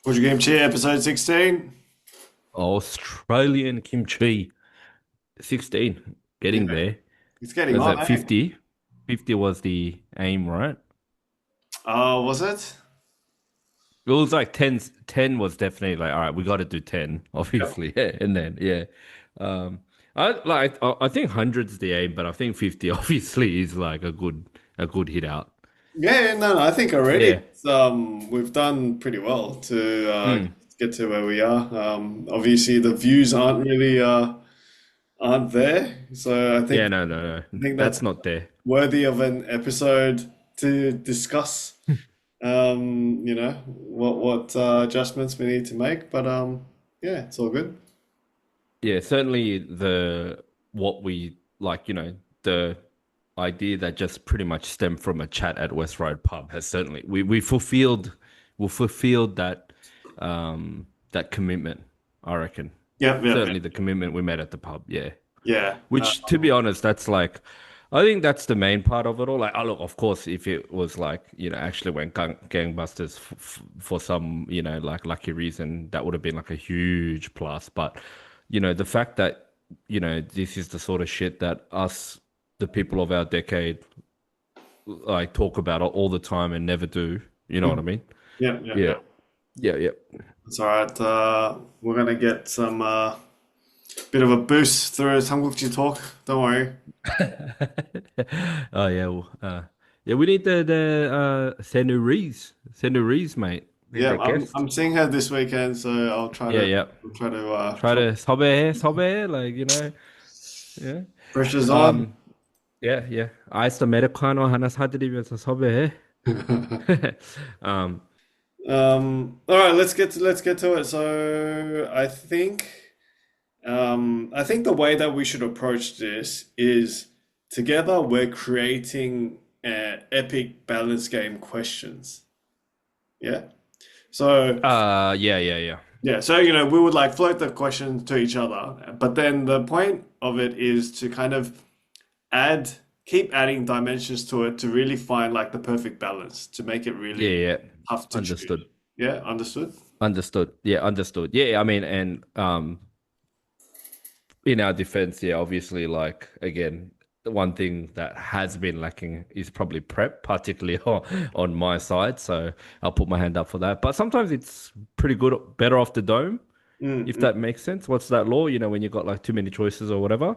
HojuKimchi, episode 16. Australian kimchi, 16, Yeah, getting there. it's getting Was on, that eh? 50? 50 was the aim, right? Oh, was it? It was like 10, 10 was definitely like, all right, we got to do 10, Yep. obviously. And then, yeah. Um, I think 100's the aim, but I think 50 obviously is like a good hit out. Yeah, no, I think already Yeah. we've done pretty well to Mm. get to where we are. Obviously the views aren't there, so Yeah, no, no, I no. think that's That's not there. worthy of an episode to discuss. What adjustments we need to make, but yeah, it's all good. Yeah, certainly what we like, the idea that just pretty much stemmed from a chat at West Road Pub has certainly we fulfilled that commitment, I reckon. Yep, yep, Certainly yep. the commitment we made at the pub, yeah. Yeah. Which to be honest, that's like I think that's the main part of it all. Like, oh look, of course, if it was like, actually went gangbusters for some, like lucky reason, that would have been like a huge plus. But, the fact that, this is the sort of shit that us, the people of our decade, like talk about all the time and never do. You know what I mean? Yep, yep, Yeah. yep. Yeah, yeah. It's all right. We're gonna get some bit of a boost through 삼국지 talk. Don't worry. Oh yeah, well, yeah, we need the Senurees, mate. Need Yeah, that guest. I'm seeing her this weekend, so Yeah, yeah. I'll try to Try to 섭외해, like, yeah. pressure's on. Um, yeah, yeah. 아이스 아메리카노 하나 사드리면서 섭외해. Um, All right, let's get to it. So I think the way that we should approach this is together we're creating epic balance game questions. Yeah. So yeah, yeah, yeah. yeah, so we would like float the questions to each other, but then the point of it is to kind of add, keep adding dimensions to it to really find like the perfect balance to make it Yeah, really yeah. tough to choose. Understood. Yeah, understood? Understood. Yeah, understood. Yeah, I mean, and in our defense, yeah, obviously, like again, the one thing that has been lacking is probably prep, particularly on my side. So I'll put my hand up for that. But sometimes it's pretty good, better off the dome, Mm, if mm. that makes sense. What's that law? When you got like too many choices or whatever.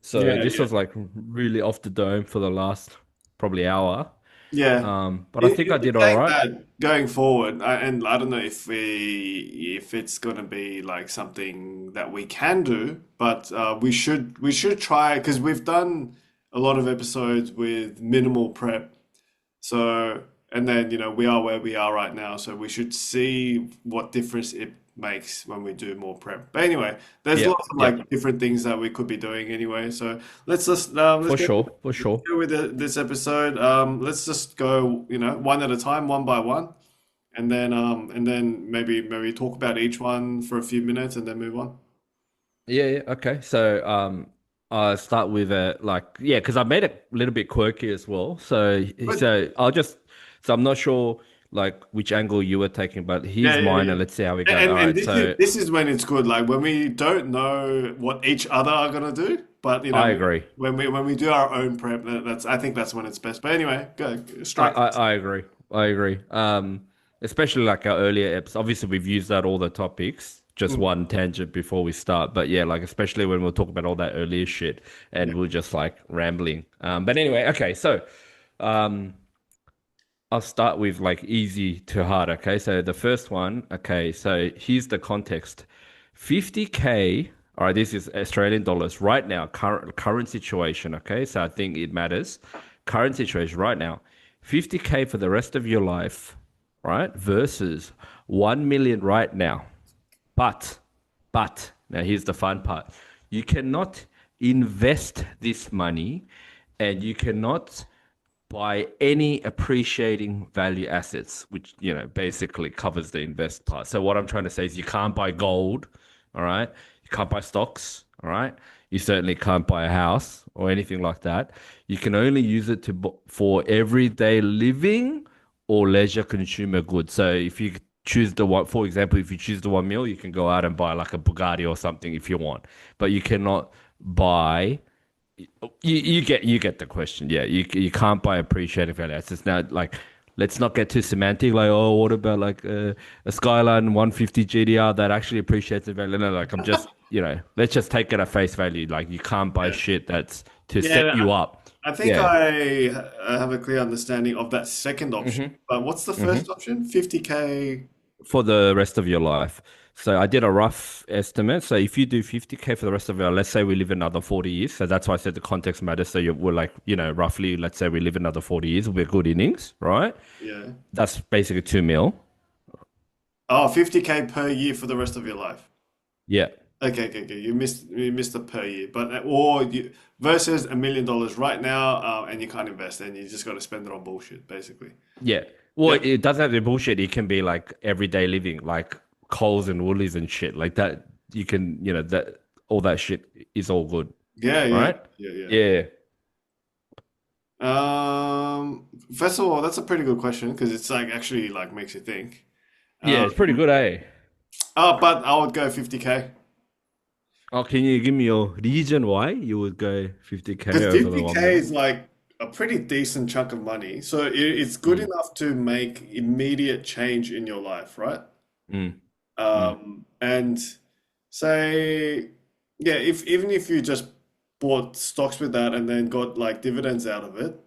So Yeah, this yeah. was like really off the dome for the last probably hour. Yeah. But I think I In did all saying right. that, going forward, and I don't know if it's gonna be like something that we can do, but we should try because we've done a lot of episodes with minimal prep. So, and then, we are where we are right now, so we should see what difference it makes when we do more prep. But anyway, there's Yep, lots of yep, like different things that we could be doing anyway. So for sure, for let's sure. go with this episode. Let's just go, one at a time, one by one, and then maybe talk about each one for a few minutes and then move on. Yeah, yeah, okay. So, I'll start with yeah, because I made it a little bit quirky as well. So, But so I'm not sure like which angle you were taking, but yeah, here's yeah, mine, yeah. and let's see how we go. All And right. So, this is when it's good, like when we don't know what each other are gonna do, but I agree. when we do our own prep, that's I think that's when it's best. But anyway, go I, strike. I, I agree. I agree. Especially like our earlier eps. Obviously, we've used that all the topics. Just Mm, one tangent before we start, but yeah, like especially when we'll talk about all that earlier shit, yeah. and we're just like rambling. But anyway, okay. So, um. I'll start with like easy to hard. Okay. So the first one, okay. So here's the context 50K. All right. This is Australian dollars right now, current situation. Okay. So I think it matters. Current situation right now 50K for the rest of your life, right? Versus 1 million right now. But, now here's the fun part. You cannot invest this money and you cannot buy any appreciating value assets, which, basically covers the invest part. So what I'm trying to say is you can't buy gold, all right? You can't buy stocks, all right? You certainly can't buy a house or anything like that. You can only use it for everyday living or leisure consumer goods. So if you choose the one, for example, if you choose the 1 mil, you can go out and buy like a Bugatti or something if you want, but you cannot buy. You get the question. Yeah, you can't buy appreciating value assets now. Like, let's not get too semantic. Like, oh, what about like a Skyline 150 GDR that actually appreciates the value? No, like I'm just let's just take it at face value. Like, you can't buy Yeah. shit that's to set Yeah, you up. I think Yeah. I have a clear understanding of that second option. hmm But what's the hmm first option? 50K. For the rest of your life. So I did a rough estimate. So if you do 50K for the rest of your, let's say we live another 40 years. So that's why I said the context matters. So we're like, roughly, let's say we live another 40 years, we're good innings, right? Yeah. That's basically 2 mil. Oh, 50K per year for the rest of your life. Yeah. Okay, okay, okay. You missed the per year, but or you versus $1 million right now, and you can't invest, and you just got to spend it on bullshit, basically. Yeah. Well, Yep. it doesn't have to be bullshit. It can be like everyday living, like Coles and Woolies and shit like that. You can, that all that shit is all good, Yeah, yeah, right? yeah, Yeah. yeah. First of all, that's a pretty good question because it's like actually like makes you think. Yeah, Um, it's pretty good, eh? but I would go 50K. Oh, can you give me your reason why you would go 50K Because over the 1 50K mil? is like a pretty decent chunk of money. So it's good Mm, enough to make immediate change in your life, right? mm, mm. And say, yeah, if even if you just bought stocks with that and then got like dividends out of it,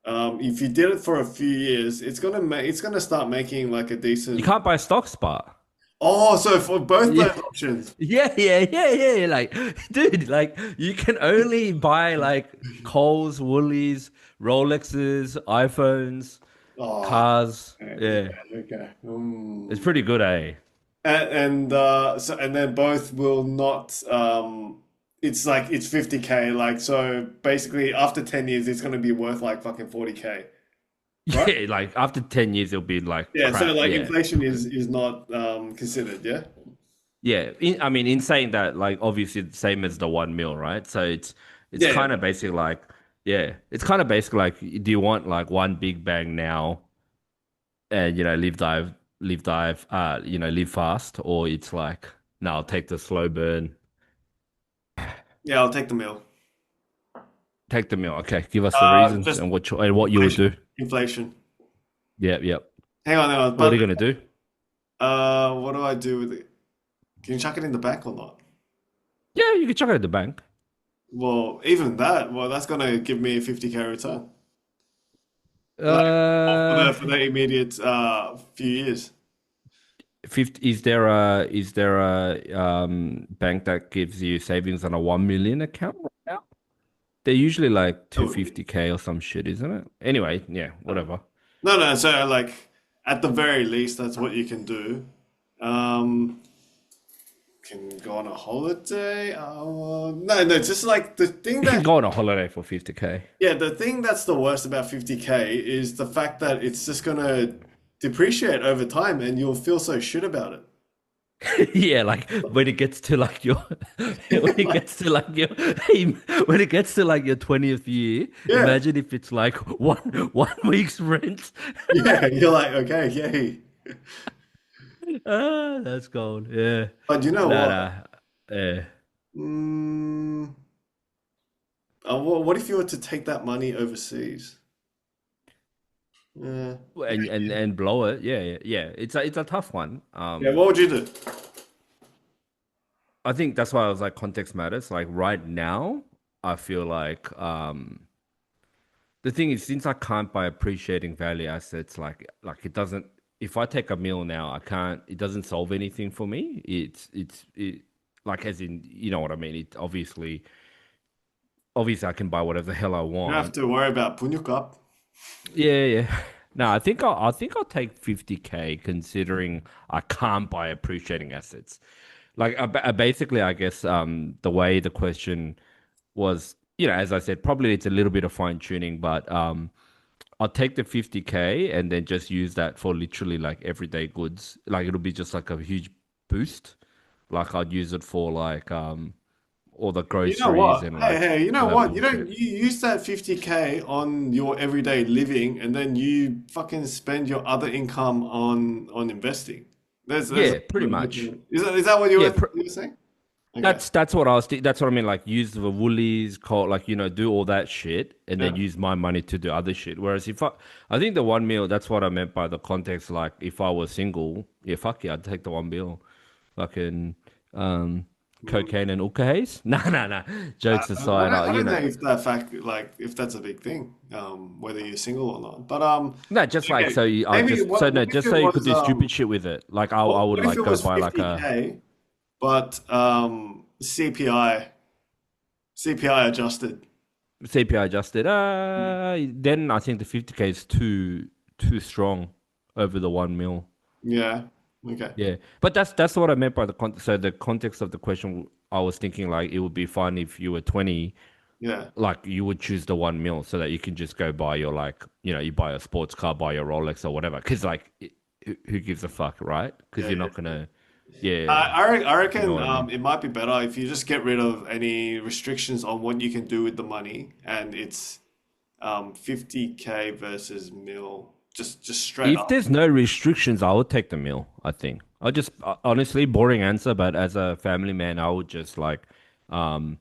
if you did it for a few years, it's gonna start making like a You decent. can't buy stocks, but Oh, so for both yeah, those options. yeah. Like, dude, like you can only buy like Coles, Woolies, Rolexes, iPhones, Oh, cars. okay, Yeah, okay. it's pretty good, eh? And then both will not it's like it's 50K like so basically after 10 years it's going to be worth like fucking 40K, right? Yeah, like after 10 years, it'll be like Yeah, so crap. like Yeah. inflation is not considered, yeah? Yeah, I mean, in saying that, like obviously the same as the 1 mil, right? So it's Yeah, kind of basic, like yeah, it's kind of basic. Like, do you want like one big bang now and live fast, or it's like no, I'll take the slow burn, yeah, I'll take the mill. take the meal. Okay, give us the reasons Just and what you would inflation. do. Inflation. Yep, yep. Hang on, What are but you gonna do? what do I do with it? Can you chuck it in the bank or not? Yeah, you can chuck it at the bank. Well, even that, well, that's gonna give me a 50K return. Like for Uh, the immediate few years. 50, is there a bank that gives you savings on a 1 million account right now? They're usually like Oh, 250K or some shit, isn't it? Anyway, yeah, no, whatever. no. So like at the very least, that's what you can do. Um, can go on a holiday. No, no. Just like the thing You can that, go on a holiday for 50K. yeah, the thing that's the worst about 50K is the fact that it's just gonna depreciate over time, and you'll feel so shit about Yeah, like when it gets to like your when it it. gets to like your when it gets to like your 20th year, Yeah, imagine if it's like one week's rent. yeah. You're like, okay, yay. Ah, that's gold. Yeah. But you know Nah, what? nah. Yeah. Mm, what if you were to take that money overseas? Yeah. And blow it. Yeah, yeah, yeah. It's a tough one. Yeah, what would you do? I think that's why I was like context matters. Like right now, I feel like the thing is since I can't buy appreciating value assets, like it doesn't if I take a meal now, I can't it doesn't solve anything for me. It like as in you know what I mean. It obviously I can buy whatever the hell I You don't have want. to worry about Punyuk up. Yeah, yeah. No, I think I'll take 50K considering I can't buy appreciating assets. Like basically, I guess the way the question was, as I said, probably it's a little bit of fine tuning, but I'll take the 50K and then just use that for literally like everyday goods. Like it'll be just like a huge boost. Like I'd use it for like all the You know groceries what? and Hey, like hey, you all know that what? You don't bullshit. you use that 50K on your everyday living and then you fucking spend your other income on investing. There's a Yeah, pretty much. different. Is that what Yeah, you were saying? Okay. that's what I was. That's what I mean. Like use the Woolies, call like do all that shit, and then Yeah. use my money to do other shit. Whereas I think the 1 meal. That's what I meant by the context. Like if I was single, yeah, fuck yeah, I'd take the 1 meal. Fucking um, Mm. cocaine and ukahs. Nah, nah, nah. Jokes aside, I don't know if that fact like if that's a big thing, whether you're single or not. But no, just like okay. so. I Maybe just so what no, if just it so you could was do stupid shit with it. Like I would what if like it go was buy like a 50K but CPI adjusted? CPI adjusted. Then I think the 50K is too strong over the 1 mil. Yeah. Okay. Yeah, but that's what I meant by the so the context of the question. I was thinking like it would be fun if you were 20, Yeah. like you would choose the 1 mil so that you can just go buy your like you buy a sports car, buy your Rolex or whatever. Because like who gives a fuck, right? Because Yeah. you're not Yeah. gonna, yeah, I you know reckon what I mean. it might be better if you just get rid of any restrictions on what you can do with the money, and it's 50K versus mil, just straight If up. there's no restrictions, I would take the meal, I think. I just honestly boring answer, but as a family man, I would just like um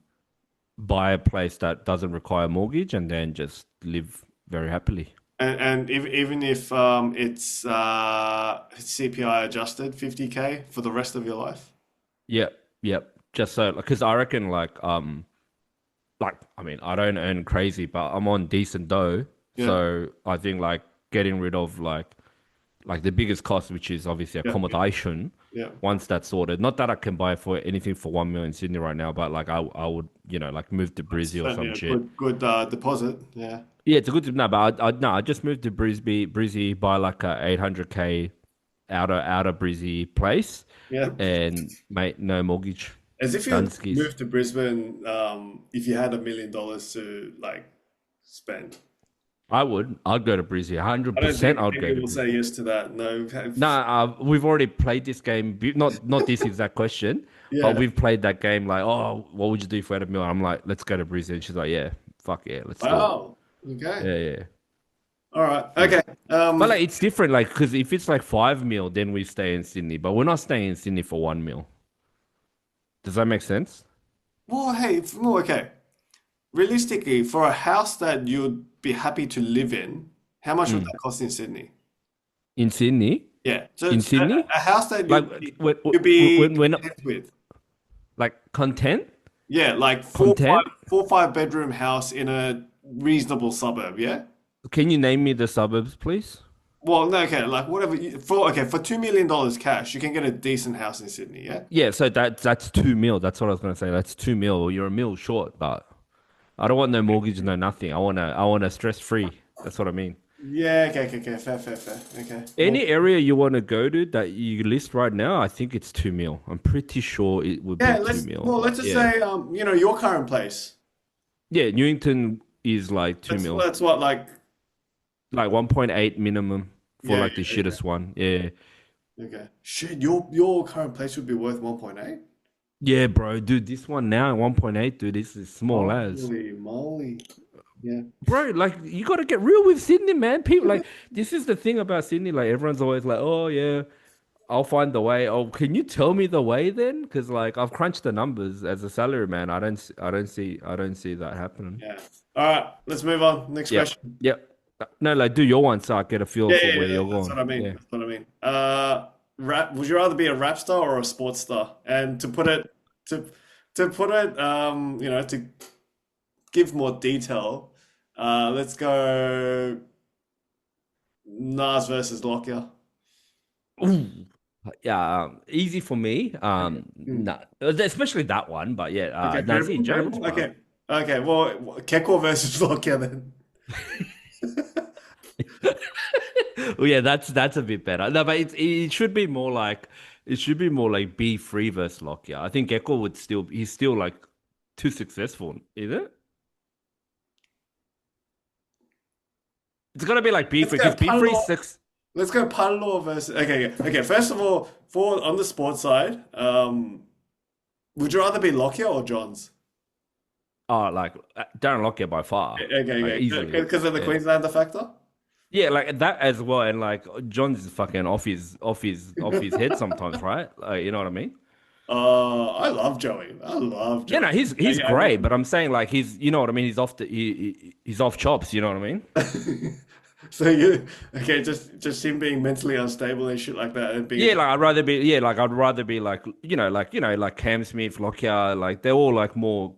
buy a place that doesn't require a mortgage and then just live very happily. And even if it's CPI adjusted 50K for the rest of your life. Yep, yep. Just so because I reckon like I mean I don't earn crazy, but I'm on decent dough. Yeah. So I think like getting rid of like the biggest cost, which is obviously Yeah. Yeah. accommodation. Yeah. Once that's sorted, not that I can buy for anything for 1 million in Sydney right now, but like I would like move to That's Brizzy or certainly some a shit. good deposit. Yeah. Yeah, it's a good no, but I just moved to Brizzy, buy like a 800K outer Brizzy place, Yeah. and mate, no mortgage, As if you'd Dunskies. move to Brisbane if you had $1 million to like spend. I'd go to Brizzy, I don't 100%. think I'd go many to will say Brizzy. yes to that. No. Nah, we've already played this game. Not this exact question, but Yeah. we've played that game. Like, oh, what would you do for 8 million? I'm like, let's go to Brisbane. She's like, yeah, fuck yeah, let's do it. Wow. Okay. Yeah, yeah, All right. yeah. Okay. But like, it's different. Like, because if it's like 5 mil, then we stay in Sydney. But we're not staying in Sydney for 1 mil. Does that make sense? Well, hey, well, okay. Realistically, for a house that you'd be happy to live in, how much would Mm. that cost in Sydney? In Sydney, Yeah. So in it's Sydney, a house that like you'd be when content with. like content, Yeah, like content. 4 5 bedroom house in a reasonable suburb. Yeah. Can you name me the suburbs, please? Well, no, okay, like whatever for $2 million cash, you can get a decent house in Sydney. Yeah. Yeah, so that's 2 mil. That's what I was gonna say. That's 2 mil. You're a mil short, but I don't want no mortgage, no nothing. I want to stress free. That's what I mean. Yeah. Okay. Okay. Okay. Fair. Fair. Fair. Okay. Well, Any area you want to go to that you list right now, I think it's 2 mil. I'm pretty sure it would be yeah. two Let's mil. well, let's But just yeah, say your current place. yeah, Newington is like two That's mil, that's what like. like 1.8 minimum for Yeah. like the Yeah. shittest one. Yeah, Yeah. Okay. Shit. Your current place would be worth 1.8. yeah, bro, dude, this one now 1.8, dude. This is small as. Holy moly. Yeah. Bro, like you got to get real with Sydney, man. People like this is the thing about Sydney. Like everyone's always like, "Oh yeah, I'll find the way." Oh, can you tell me the way then? Because like I've crunched the numbers as a salary man. I don't see that happening. Yeah. All right. Let's move on. Next Yep, question. yep. No, like do your one so I get a feel Yeah. for Yeah. where Yeah. you're That's going. what I mean. Yeah. That's what I mean. Rap. Would you rather be a rap star or a sports star? And to to put it, to give more detail, let's go Nas versus Lockyer. Ooh. Yeah, easy for me. Okay. Nah, especially that one. But yeah, Okay. Nazir Favorable. Jones, Favorable. bro. Okay. Okay. Well, Keko versus Lockyer then. Well, yeah, that's a bit better. No, but it should be more like B3 versus Lockyer. I think Gecko he's still like too successful, is it? It's gonna be like Let's B3 go because B3 Panlo. six. Let's go Panlo versus. Okay. Okay. Okay. First of all, for on the sports side, would you rather be Lockyer or Johns? Oh, like Darren Lockyer by far, like Okay, okay. easily. Because of the Yeah. Queenslander factor? Yeah, like that as well, and like John's fucking off his head sometimes, right? Like, you know what I mean? I love Joey. I love Yeah, no, Joey. he's great, but I'm saying like you know what I mean? He's off chops, you know what I mean? So you okay? Just him being mentally unstable and shit like that, and being a Yeah, like I'd rather be like like Cam Smith, Lockyer, like they're all like more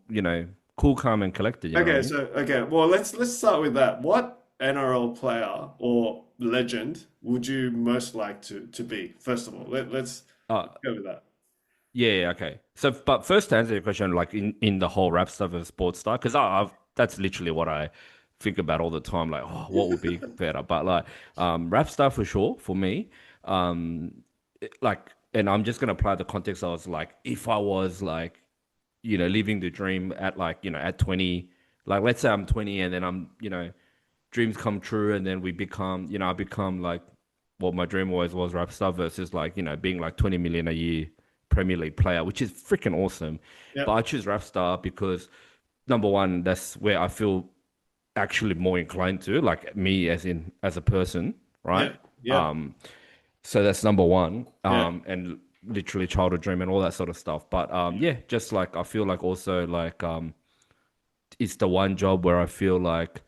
cool, calm, and collected. You know what I okay. mean? So okay, well let's start with that. What NRL player or legend would you most like to be? First of all, Uh, let's go with that. yeah, okay. So, but first to answer your question, like in the whole rap stuff of sports stuff, because I've that's literally what I think about all the time. Like, oh, what would be better? But like, rap stuff for sure for me. Like, and I'm just gonna apply the context. I was like, if I was like, living the dream at like, at 20, like let's say I'm 20 and then dreams come true and then I become like what my dream always was rap star versus like, being like 20 million a year Premier League player, which is freaking awesome. But Yep. I choose rap star because number one, that's where I feel actually more inclined to, like me as a person, right? Yep. Yep. Um, so that's number one. Yeah. And literally childhood dream and all that sort of stuff. But yeah, just like I feel like also like it's the one job where I feel like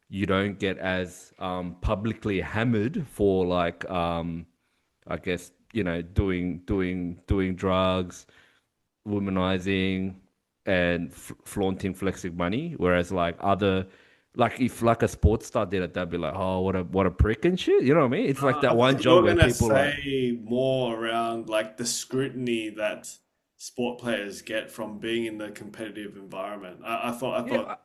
you don't get as publicly hammered for like I guess doing drugs, womanizing, and flaunting flexing money. Whereas like other like if like a sports star did it, they'd be like, oh, what a prick and shit. You know what I mean? It's like I that one thought you job were where gonna people like, say more around like the scrutiny that sport players get from being in the competitive environment. I yeah, thought,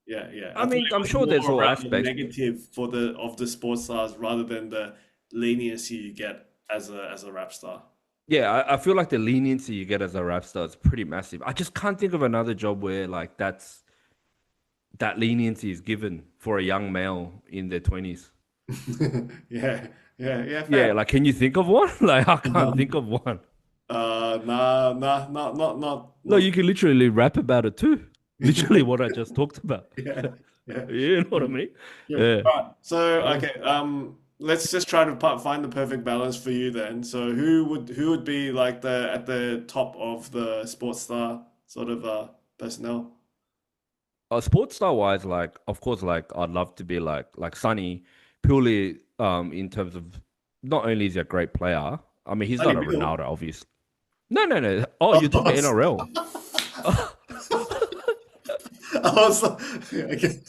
yeah, yeah. I I thought mean, it I'm was sure there's more all around the aspects. negative for the of the sports stars rather than the leniency you get as a rap star. Yeah, I feel like the leniency you get as a rap star is pretty massive. I just can't think of another job where like that leniency is given for a young male in their 20s. Yeah, yeah, yeah. Fair. Yeah, like can you think of one? Like I can't think of one. Nah, nah, No, not. you can literally rap about it too. Literally what I just talked about. Yeah, yeah. You know what I Yeah. mean? Yeah. Yeah. All right. So, Yeah. okay, let's just try to find the perfect balance for you then. So, who would be like the at the top of the sports star sort of personnel? Sports star wise, like of course, like I'd love to be like Sonny, purely in terms of not only is he a great player, I mean he's Sonny not a Bill. Ronaldo, obviously. No, no, no. Oh, you're talking NRL. I was okay.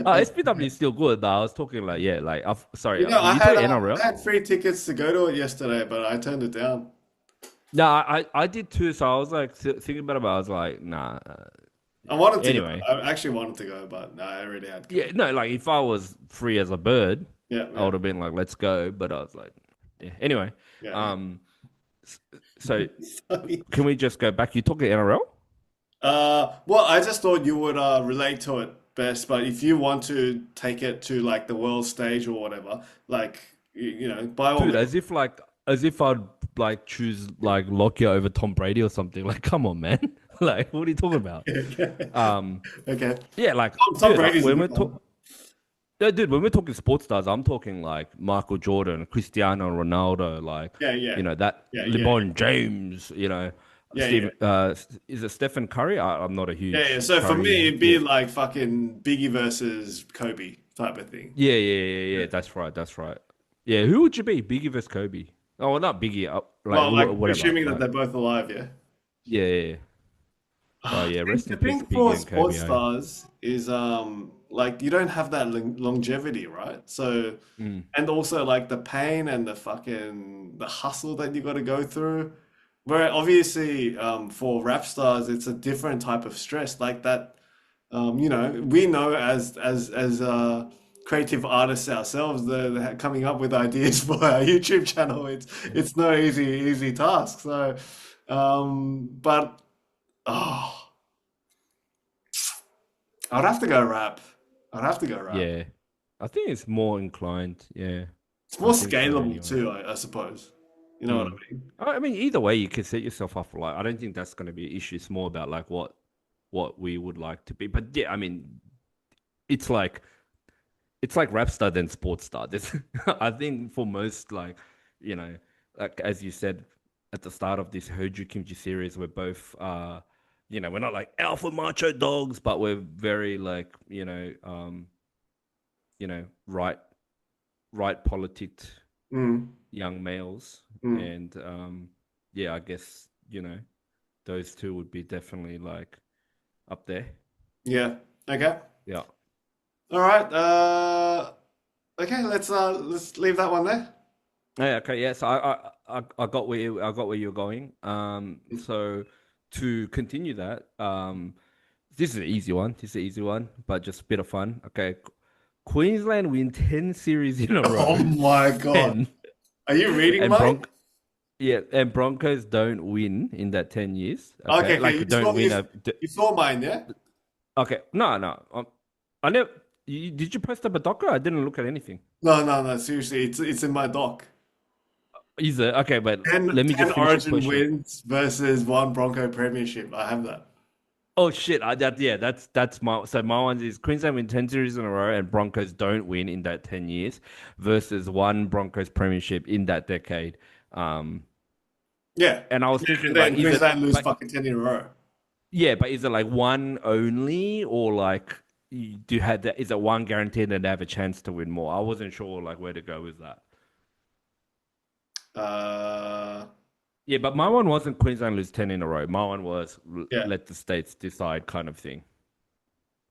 SPW is still good, but I was talking like yeah, like sorry, You know, you talking NRL? I had free tickets to go to it yesterday, but I turned it down. No, I did too. So I was like thinking about it, but I was like, nah. I wanted to go. Anyway, I actually wanted to go, but no, I already had yeah, committed. no, like if I was free as a bird, Yeah, I yeah, would have been like, let's go. But I was like, yeah. Anyway, yeah. um, so Sorry. can we just go back? You talking NRL? Well, I just thought you would relate to it best, but if you want to take it to like the world stage or whatever, like you know, by all Dude, means. as if I'd like choose like Lockyer over Tom Brady or something. Like, come on, man. Like, what are you talking about? Okay. Um, Okay. yeah, like, Tom dude, Brady's a when good we're one. talking. Yeah, dude, when we're talking sports stars, I'm talking like Michael Jordan, Cristiano Ronaldo, like, Yeah, yeah, that yeah, yeah, LeBron James, yeah, yeah, Is it Stephen Curry? I'm not a yeah, yeah. huge So for Curry. me, it'd Yeah. be like fucking Biggie versus Kobe type of thing. Yeah. Yeah. That's right. That's right. Yeah, who would you be? Biggie versus Kobe? Oh, well, not Biggie. Like, Well, like whatever. assuming that Like, they're both alive, yeah. yeah. Oh, yeah. Rest The in peace thing to for Biggie and sports Kobe. Eh? stars is like you don't have that longevity, right? So Mm. and also like the pain and the fucking the hustle that you got to go through. Where obviously for rap stars it's a different type of stress like that. You know, we know as creative artists ourselves, the coming up with ideas for our YouTube channel, it's no easy task. So, but oh, I'd have to go rap. I'd have to go rap. Yeah. I think it's more inclined. Yeah. It's I more think so scalable anyway. too, I suppose. You know what Mm. I mean? I mean, either way, you can set yourself up for like. I don't think that's going to be an issue. It's more about like what. what we would like to be. But yeah, I mean, it's like it's like rap star then sports star. This I think for most you know, like as you said at the start of this HojuKimchi series, we're both we're not like alpha macho dogs, but we're very like, right politicked Mm, young males. mm. And yeah, I guess, those two would be definitely like up there. Yeah. Okay. Yeah. All right. Okay. Let's leave that one there. Yeah, okay, yeah. So I got where you're going. So to continue that, this is an easy one. This is an easy one, but just a bit of fun. Okay. Queensland win 10 series in a Oh row. my God. 10. Are you reading And mine? and Broncos don't win in that 10 years. Okay. Okay. Okay. Like don't win You saw mine, yeah? okay. No, no. I never did you post up a docker? I didn't look at anything. No, no, no. Seriously, it's in my doc. Is it? Okay, but 10, let me 10 just finish the Origin question. wins versus one Bronco Premiership. I have that. Oh shit! That's my so my one is Queensland win 10 series in a row and Broncos don't win in that 10 years versus one Broncos premiership in that decade. Um, Yeah. and I was Yeah. thinking And like, then is it Queensland lose like fucking 10 in a row. yeah, but is it like one only or like you do have that? Is it one guaranteed and they have a chance to win more? I wasn't sure like where to go with that. Uh, Yeah, but my one wasn't Queensland lose 10 in a row. My one was yeah. let the states decide kind of thing.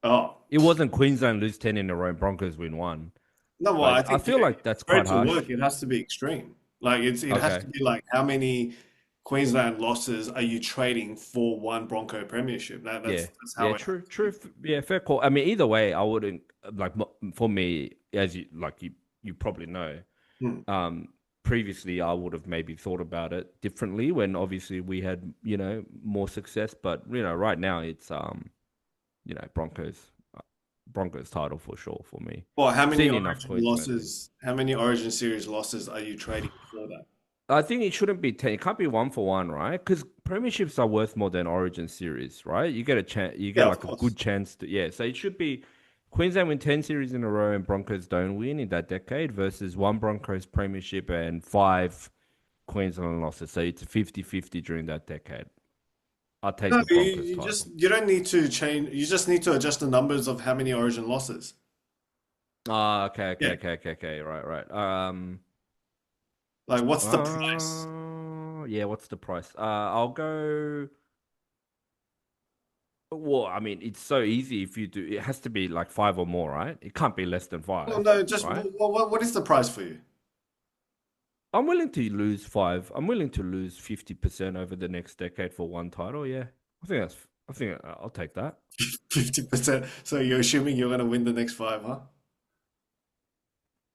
Oh. It wasn't Queensland lose 10 in a row and Broncos win one. No, well, I But I think feel like that's for it quite to harsh. work, it has to be extreme. Like it has Okay. to be like how many Queensland losses are you trading for one Bronco Premiership? Yeah. That's Yeah, how it. true, true. Yeah, fair call. I mean, either way, I wouldn't like for me, as you probably know, Hmm. um, previously I would have maybe thought about it differently when obviously we had, more success. But right now it's Broncos, Broncos title for sure for me. Well, Seen enough Queensland win. How many Origin Series losses are you trading for that? I think it shouldn't be 10. It can't be one for one, right? Because premierships are worth more than Origin series, right? You get a chance, you Yeah, get of like a course. good chance to, yeah. So it should be Queensland win 10 series in a row and Broncos don't win in that decade versus one Broncos premiership and five Queensland losses. So it's 50-50 during that decade. I'll take No, the Broncos title. you don't need to change. You just need to adjust the numbers of how many Origin losses. Ah, okay, okay, Yeah. okay, okay, okay. Right, right. Like, what's the price? Yeah, what's the price? I'll go. Well, I mean, it's so easy if you do. It has to be like five or more, right? It can't be less than Well, five, no, just right? what is the price for you? I'm willing to lose five. I'm willing to lose 50% over the next decade for one title. Yeah, I think I'll take that. 50%. So you're assuming you're going to win the next five, huh?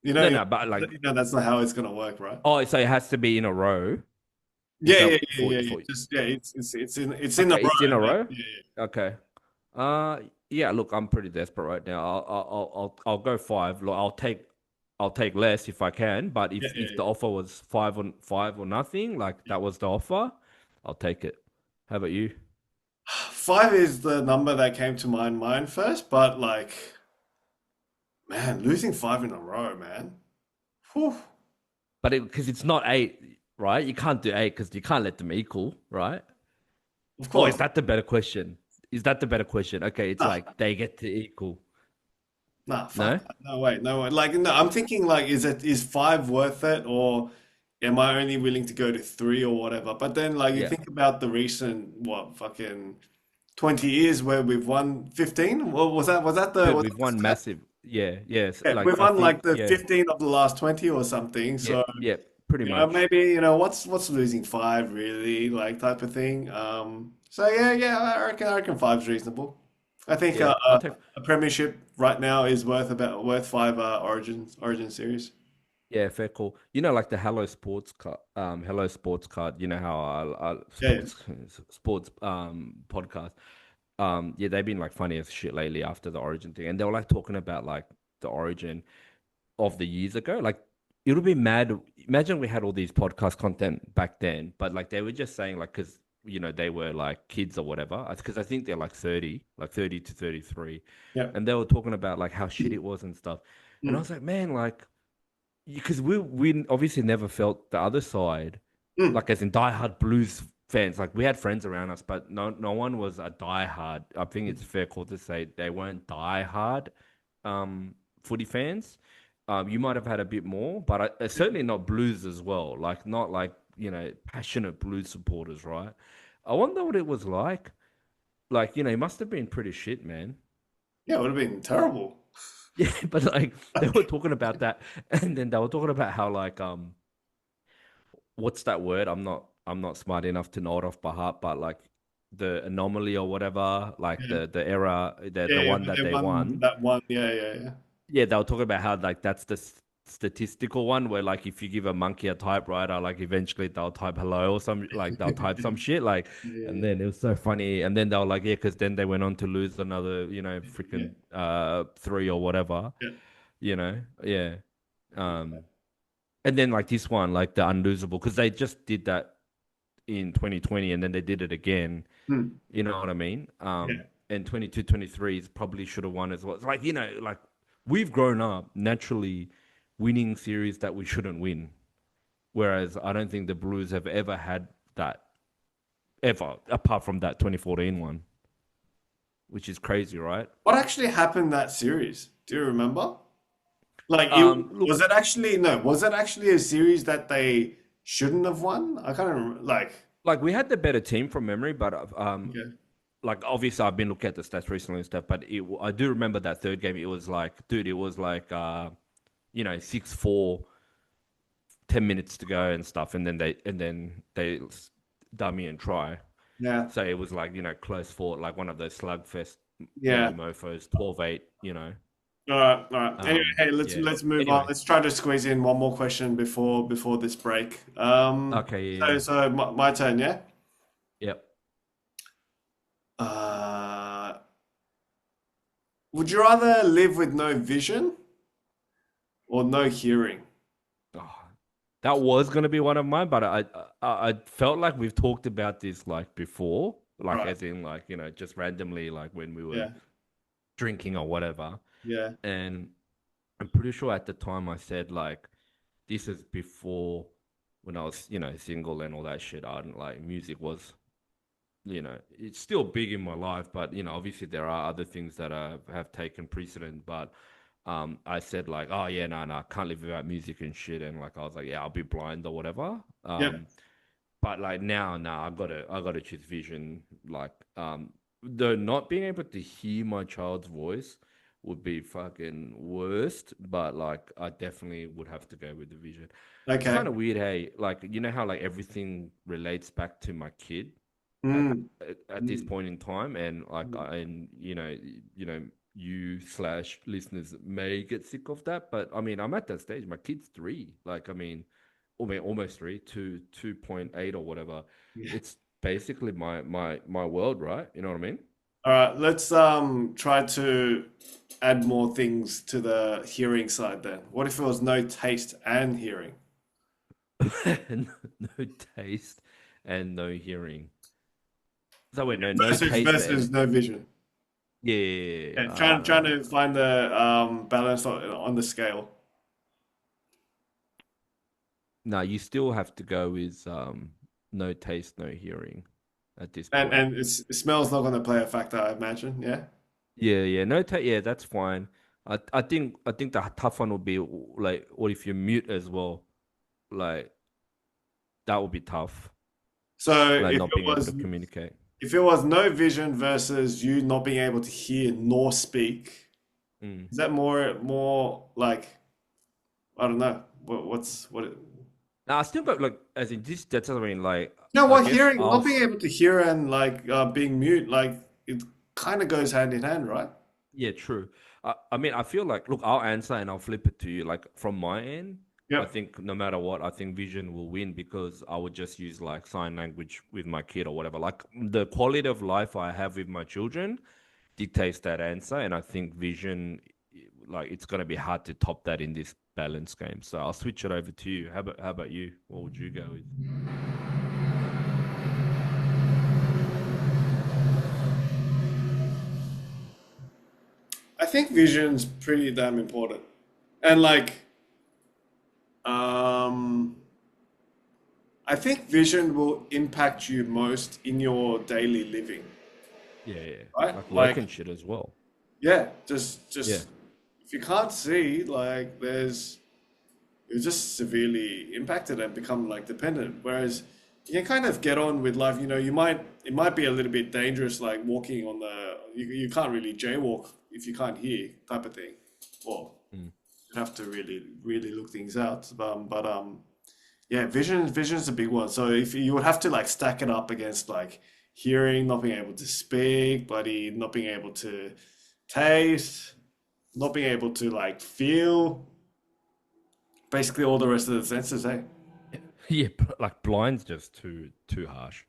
No, no, but like, You know that's not how it's going to work, right? oh, so it has to be in a row. Is Yeah, that yeah, yeah, for yeah, yeah. for? Just yeah, it's in a Okay, it's in row. a But row. yeah, Okay. Yeah. Look, I'm pretty desperate right now. I'll go five. Look, I'll take less if I can. But yeah, yeah, if yeah. the offer was five or nothing, like Yeah. that was the offer, I'll take it. How about you? Five is the number that came to my mind first, but like, man, losing five in a row, man. Whew. But because it's not eight, right? You can't do eight because you can't let them equal, right? Of Or is course. that the better question? Is that the better question? Okay, it's Nah, like they get to equal. nah, fuck No? that. No way, no way. Like, no, I'm thinking like, is five worth it, or am I only willing to go to three or whatever? But then, like, you Yeah. think about the recent what fucking 20 years where we've won 15? Well, was that We've the won stat? massive. Yeah, yes. Yeah, Like we've I won like think, the yeah, 15 of the last 20 or something. yeah, So, yeah, pretty much. maybe, what's losing five really, like type of thing. So yeah, yeah, I reckon five's reasonable. I think Yeah, I'll take. a premiership right now is worth five Origin series. Yeah, fair call. Like the Hello Sports card. You know how Yeah, yeah. sports podcast. Yeah, they've been like funny as shit lately after the Origin thing, and they were like talking about like the Origin of the years ago. Like it would be mad. Imagine we had all these podcast content back then, but like they were just saying like because they were like kids or whatever. Because I think they're like 30, like 30 to 33. Yeah. And they were talking about like how shit it was and stuff. And I Mm. was like, man, like, because we obviously never felt the other side, Mm. like as in diehard blues fans. Like we had friends around us, but no one was a diehard. I think it's fair call to say they weren't diehard footy fans. You might have had a bit more, but certainly not blues as well. Like not like passionate blues supporters, right? I wonder what it was like. Like it must have been pretty shit, man. Yeah, it would have been terrible. Yeah, but like they were talking about that, and then they were talking about how like what's that word? I'm not smart enough to know it off by heart, but like the anomaly or whatever, like Yeah. the error, Yeah, the yeah, one but that they they won won. that one. Yeah, yeah, yeah. Yeah, they were talking about how like that's the statistical one where like if you give a monkey a typewriter, like eventually they'll type hello or some like they'll type some shit like, and Yeah, then it was so funny, and then they were like, yeah, because then they went on to lose another, yeah, freaking three or whatever, yeah, yeah. Um, and then like this one, like the unlosable, because they just did that in 2020 and then they did it again. yeah. Mm. You know what I mean? Yeah. And 22, 23 probably should have won as well. It's like, like we've grown up naturally winning series that we shouldn't win. Whereas I don't think the Blues have ever had that, ever, apart from that 2014 one, which is crazy, right? What actually happened that series? Do you remember? Like, it Look, was it actually no? Was it actually a series that they shouldn't have won? I can't remember. Like, like we had the better team from memory, but okay, like obviously I've been looking at the stats recently and stuff, but I do remember that third game. It was like, dude, it was like 6-4, 10 minutes to go and stuff, and then they dummy and try. yeah, So it was like close fought, like one of those slugfest yeah. nearly mofos, 12-8. All right, all right. Anyway, hey, let's Yeah. let's move on. Anyway, Let's try to squeeze in one more question before this break. okay, So yeah, so my turn, yeah. yep. Uh, would you rather live with no vision or no hearing? Oh, that was gonna be one of mine, but I felt like we've talked about this like before, like Right. as in like just randomly like when we were Yeah. drinking or whatever. Yeah. And I'm pretty sure at the time I said like this is before when I was, single and all that shit. I didn't like music was, it's still big in my life, but obviously there are other things that have taken precedent. But I said like, oh yeah, no, I can't live without music and shit. And like I was like, yeah, I'll be blind or whatever. Yeah. But like now, I gotta choose vision. Like, the not being able to hear my child's voice would be fucking worst. But like, I definitely would have to go with the vision. It's Okay. kind of weird, hey. Like, how like everything relates back to my kid at, Mm. at this Mm. point in time, and like, Mm. and you slash listeners may get sick of that, but I mean, I'm at that stage. My kid's 3. Like, I mean, almost 3, 2.8 or whatever. Yeah. It's basically my world, right? You know what I mean? All right. Let's try to add more things to the hearing side then. What if it was no taste and hearing? No taste and no hearing. So wait, no Versus taste versus and no vision. yeah. Yeah, trying to find the balance on the scale. No, you still have to go with no taste, no hearing at this And point. it smells not going to play a factor, I imagine. Yeah. Yeah, no taste. Yeah, that's fine. I think the tough one would be like, what if you mute as well? Like that would be tough. So Like not being able to communicate. if it was no vision versus you not being able to hear nor speak, Mm. is that more like I don't know what it, Now I still got like as in this. That's what I mean. Like no, I what guess hearing not being able to hear and like being mute like it kind of goes hand in hand, right? Yeah, true. I mean, I feel like, look, I'll answer and I'll flip it to you. Like from my end, I Yep. think no matter what, I think vision will win because I would just use like sign language with my kid or whatever. Like the quality of life I have with my children dictates that answer, and I think vision, like it's gonna be hard to top that in this balance game. So I'll switch it over to you. How about you? What would you go with? think vision's pretty damn important. And like, um, I think vision will impact you most in your daily living, Yeah, yeah. right? Like work Like, and shit as well. yeah, Yeah. just if you can't see, like, you're just severely impacted and become like dependent. Whereas you can kind of get on with life. It might be a little bit dangerous, like walking on you can't really jaywalk if you can't hear type of thing. Well, Mm. you have to really look things out. Yeah, vision's a big one. So if you would have to like stack it up against like hearing, not being able to speak, bloody not being able to taste, not being able to like feel, basically all the rest of the senses, eh? Yeah, like blind's just too harsh.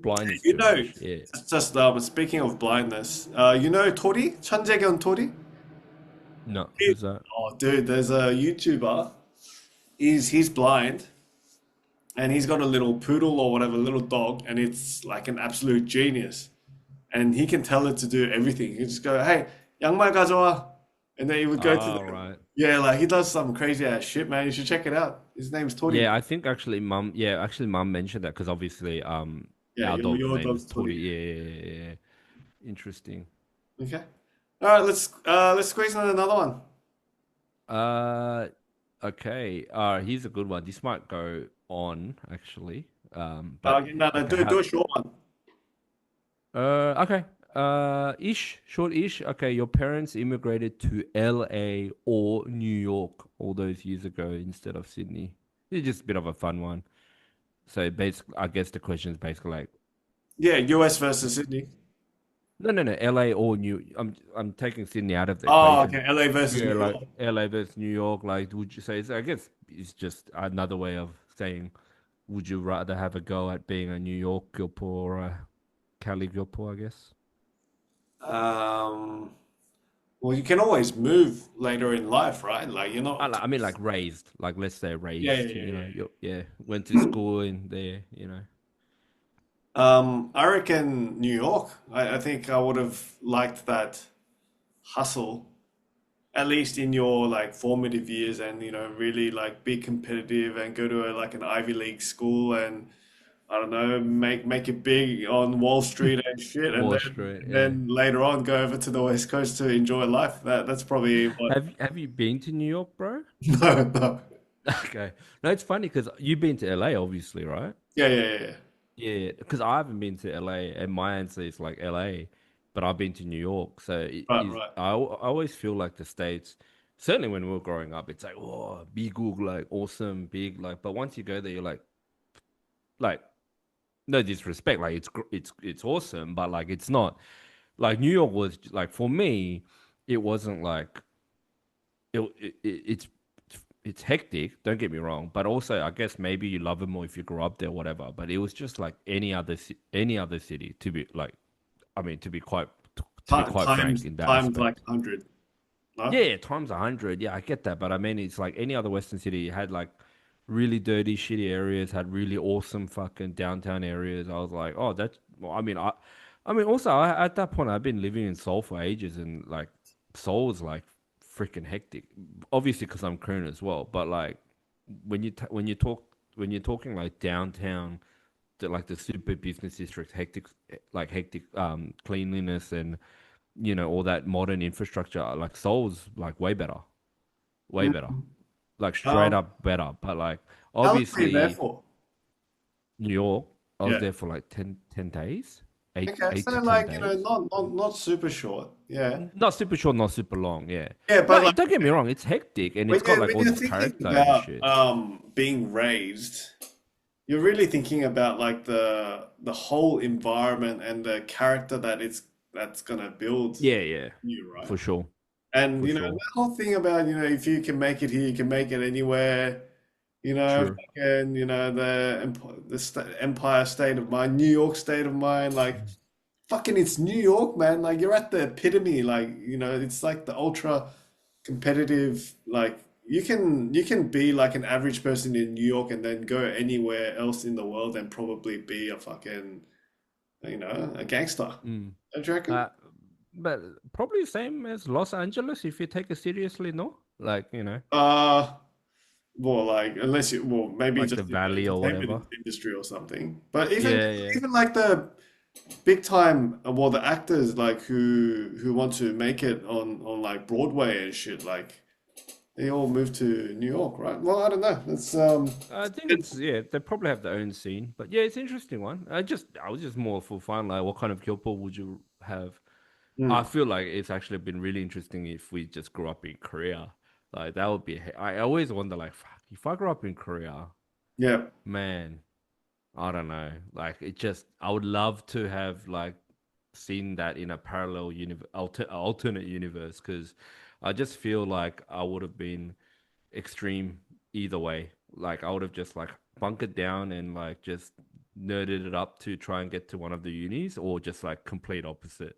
Blind is You too know, harsh. Yeah. speaking of blindness, you know Tori, Chanjaegon Tori? No, who's that? Oh, dude, there's a YouTuber. He's blind, and he's got a little poodle or whatever, little dog, and it's like an absolute genius. And he can tell it to do everything. He can just go, "Hey, 양말 가져와," and then he would go to Oh, the right. yeah, like he does some crazy ass shit, man. You should check it out. His name's Tori. Yeah, I think actually mum mentioned that because obviously Yeah, our dog's your name is dog's Tori. Tori. Yeah, yeah, yeah, yeah. Interesting. Okay. All right, let's squeeze in another one. Uh okay. Here's a good one. This might go on actually. But No, no, okay, do how a short one. okay. Short-ish. Okay, your parents immigrated to LA or New York all those years ago instead of Sydney. It's just a bit of a fun one. So basically, I guess the question is basically like, Yeah, US versus Sydney. no, LA or New. I'm taking Sydney out of the Oh, equation. okay. LA versus Yeah, New like York. LA versus New York. Like, would you say? So I guess it's just another way of saying, would you rather have a go at being a New York Gilpo or a Cali Gilpo? I guess. Um, well, you can always move later in life, right? Like you're not. I mean, like raised. Like, let's say Yeah, yeah, raised. yeah, You know, yeah. yeah, went to school in there. You know. I reckon New York. I think I would have liked that hustle, at least in your like formative years, and really like be competitive and go to like an Ivy League school and I don't know, make it big on Wall Street and shit, Wall Street. and Yeah. then later on go over to the West Coast to enjoy life. That's probably what. Have you been to New York, bro? No, no. Okay. No, it's funny because you've been to LA, obviously, right? Yeah, yeah, yeah, yeah. Yeah, because I haven't been to LA, and my answer is like LA, but I've been to New York. So Right, right. I always feel like the States, certainly when we were growing up, it's like, oh, big, like awesome, big, like, but once you go there, you're like, no disrespect, like it's awesome, but like it's not like New York was like for me, it wasn't like it's hectic. Don't get me wrong, but also I guess maybe you love it more if you grew up there, whatever. But it was just like any other city. To be like, I mean, to be quite frank in that Times like aspect. 100. No? Yeah, times 100. Yeah, I get that, but I mean, it's like any other Western city. You had like really dirty, shitty areas, had really awesome fucking downtown areas. I was like, oh, that's. Well, I mean, also at that point, I've been living in Seoul for ages, and like Seoul is like freaking hectic. Obviously, because I'm Korean as well, but like when you're talking like downtown, like the super business district, hectic cleanliness and all that modern infrastructure, like Seoul's like way Mm. better, like straight Um, up better. But like how long were you there obviously for? New York, I was Yeah. there for like 10 days, Okay, eight so to ten like, days. not super short. Yeah. Not super short, not super long. Yeah. Yeah, No, but like don't get me wrong. It's hectic and it's got like when all you're this thinking character and about shit. being raised, you're really thinking about like the whole environment and the character that's gonna build Yeah, yeah, you, right? for sure, And for the sure. whole thing about if you can make it here, you can make it anywhere. True. Fucking the Empire state of mind, New York state of mind, like fucking it's New York, man. Like you're at the epitome, like it's like the ultra competitive. Like you can be like an average person in New York and then go anywhere else in the world and probably be a fucking a gangster. Mm. Don't you Uh, reckon? but probably same as Los Angeles if you take it seriously, no? Like, Uh, well, like unless you, well, maybe like the just in the Valley or whatever. entertainment industry or something. But even Yeah, yeah. even like the big time, well, the actors like who want to make it on like Broadway and shit, like they all move to New York, right? Well, I don't know. I think It, it's yeah, they probably have their own scene. But yeah, it's an interesting one. I was just more for fun, like what kind of kill pool would you have? I mm, feel like it's actually been really interesting if we just grew up in Korea. Like that would be I always wonder like fuck, if I grew up in Korea, yeah. man, I don't know. Like it just I would love to have like seen that in a parallel alternate universe because I just feel like I would have been extreme either way. Like I would have just like bunkered down and like just nerded it up to try and get to one of the unis or just like complete opposite.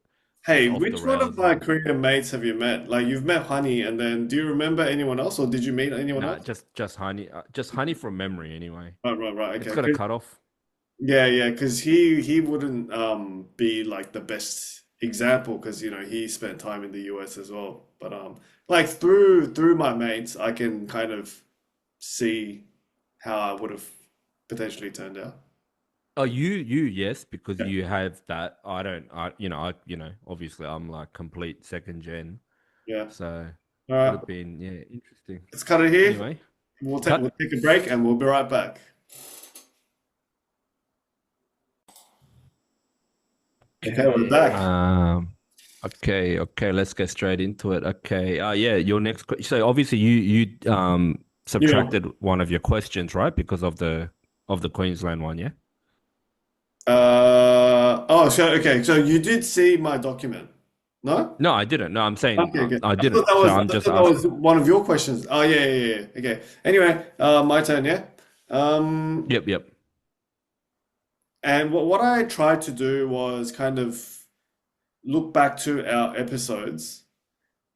Just Hey, off the which one of rails my and Korean mates have you met? Like you've met Honey, and then do you remember anyone else, or did you meet anyone nah, else? just honey from memory anyway. Right, right, right. It's Okay. got a cutoff. Yeah, yeah, because he wouldn't be like the best example because he spent time in the US as well. But like through my mates, I can kind of see how I would have potentially turned out. Oh, yes, because Yeah, you have that. I don't. Obviously, I'm like complete second gen, yeah. so All would right, have been interesting. let's cut it here. Anyway, We'll cut. take a break and we'll be right back. Okay, we're Okay. back. Okay. Let's get straight into it. Okay. Yeah. Your next. So obviously, you New York. subtracted one of your questions, right? Because of the Queensland one, yeah. Oh, so okay, so you did see my document, no? No, I didn't. No, I'm saying Okay, okay. I didn't. So I'm I just thought that was asking. one of your questions. Oh, yeah, yeah, yeah. Yeah. Okay. Anyway, my turn, yeah. Um, Yep. Yep. and what I tried to do was kind of look back to our episodes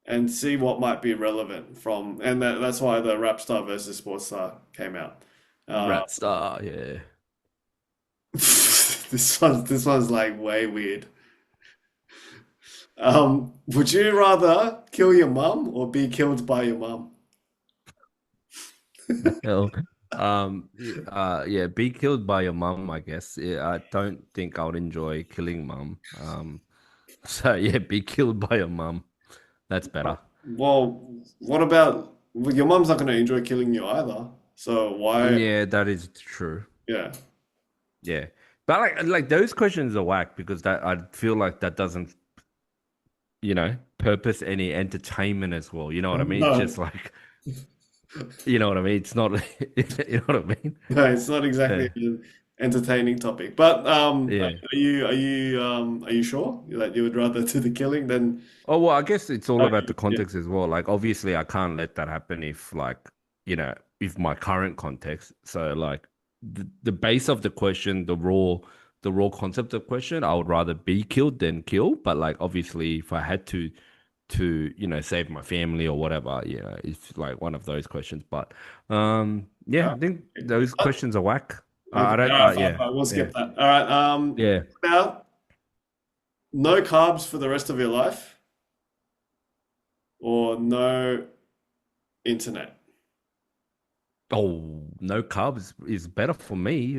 and see what might be relevant from, and that's why the rap star versus sports star came out. Uh, Rat star. Yeah. this one's like way weird. Would you rather kill your mum or be killed by your mum? The hell. Yeah, be killed by your mum, I guess. Yeah, I don't think I would enjoy killing mum. So yeah, be killed by your mum. That's better. Well, what about well, your mum's not going to enjoy killing you either. So why? Yeah, that is true. Yeah. Yeah. But like those questions are whack because that I feel like that doesn't, purpose any entertainment as well. You know what I mean? It's just No, like, you know what I mean? It's not, you know what I mean? no, it's not exactly Yeah. an entertaining topic. But Yeah. are you sure that you would rather do the killing than? Oh, well, I guess it's all Oh, about the yeah. context as well. Like, obviously, I can't let that happen if, like, if my current context. So, like, the base of the question, the raw concept of question, I would rather be killed than kill. But, like, obviously, if I had to, save my family or whatever, it's like one of those questions. But, yeah, Oh, I think okay. those questions are whack. Okay. I don't, All right, fine, yeah, fine. We'll yeah, skip that. All right. yeah. About no carbs for the rest of your life or no internet. Oh, no carbs is better for me,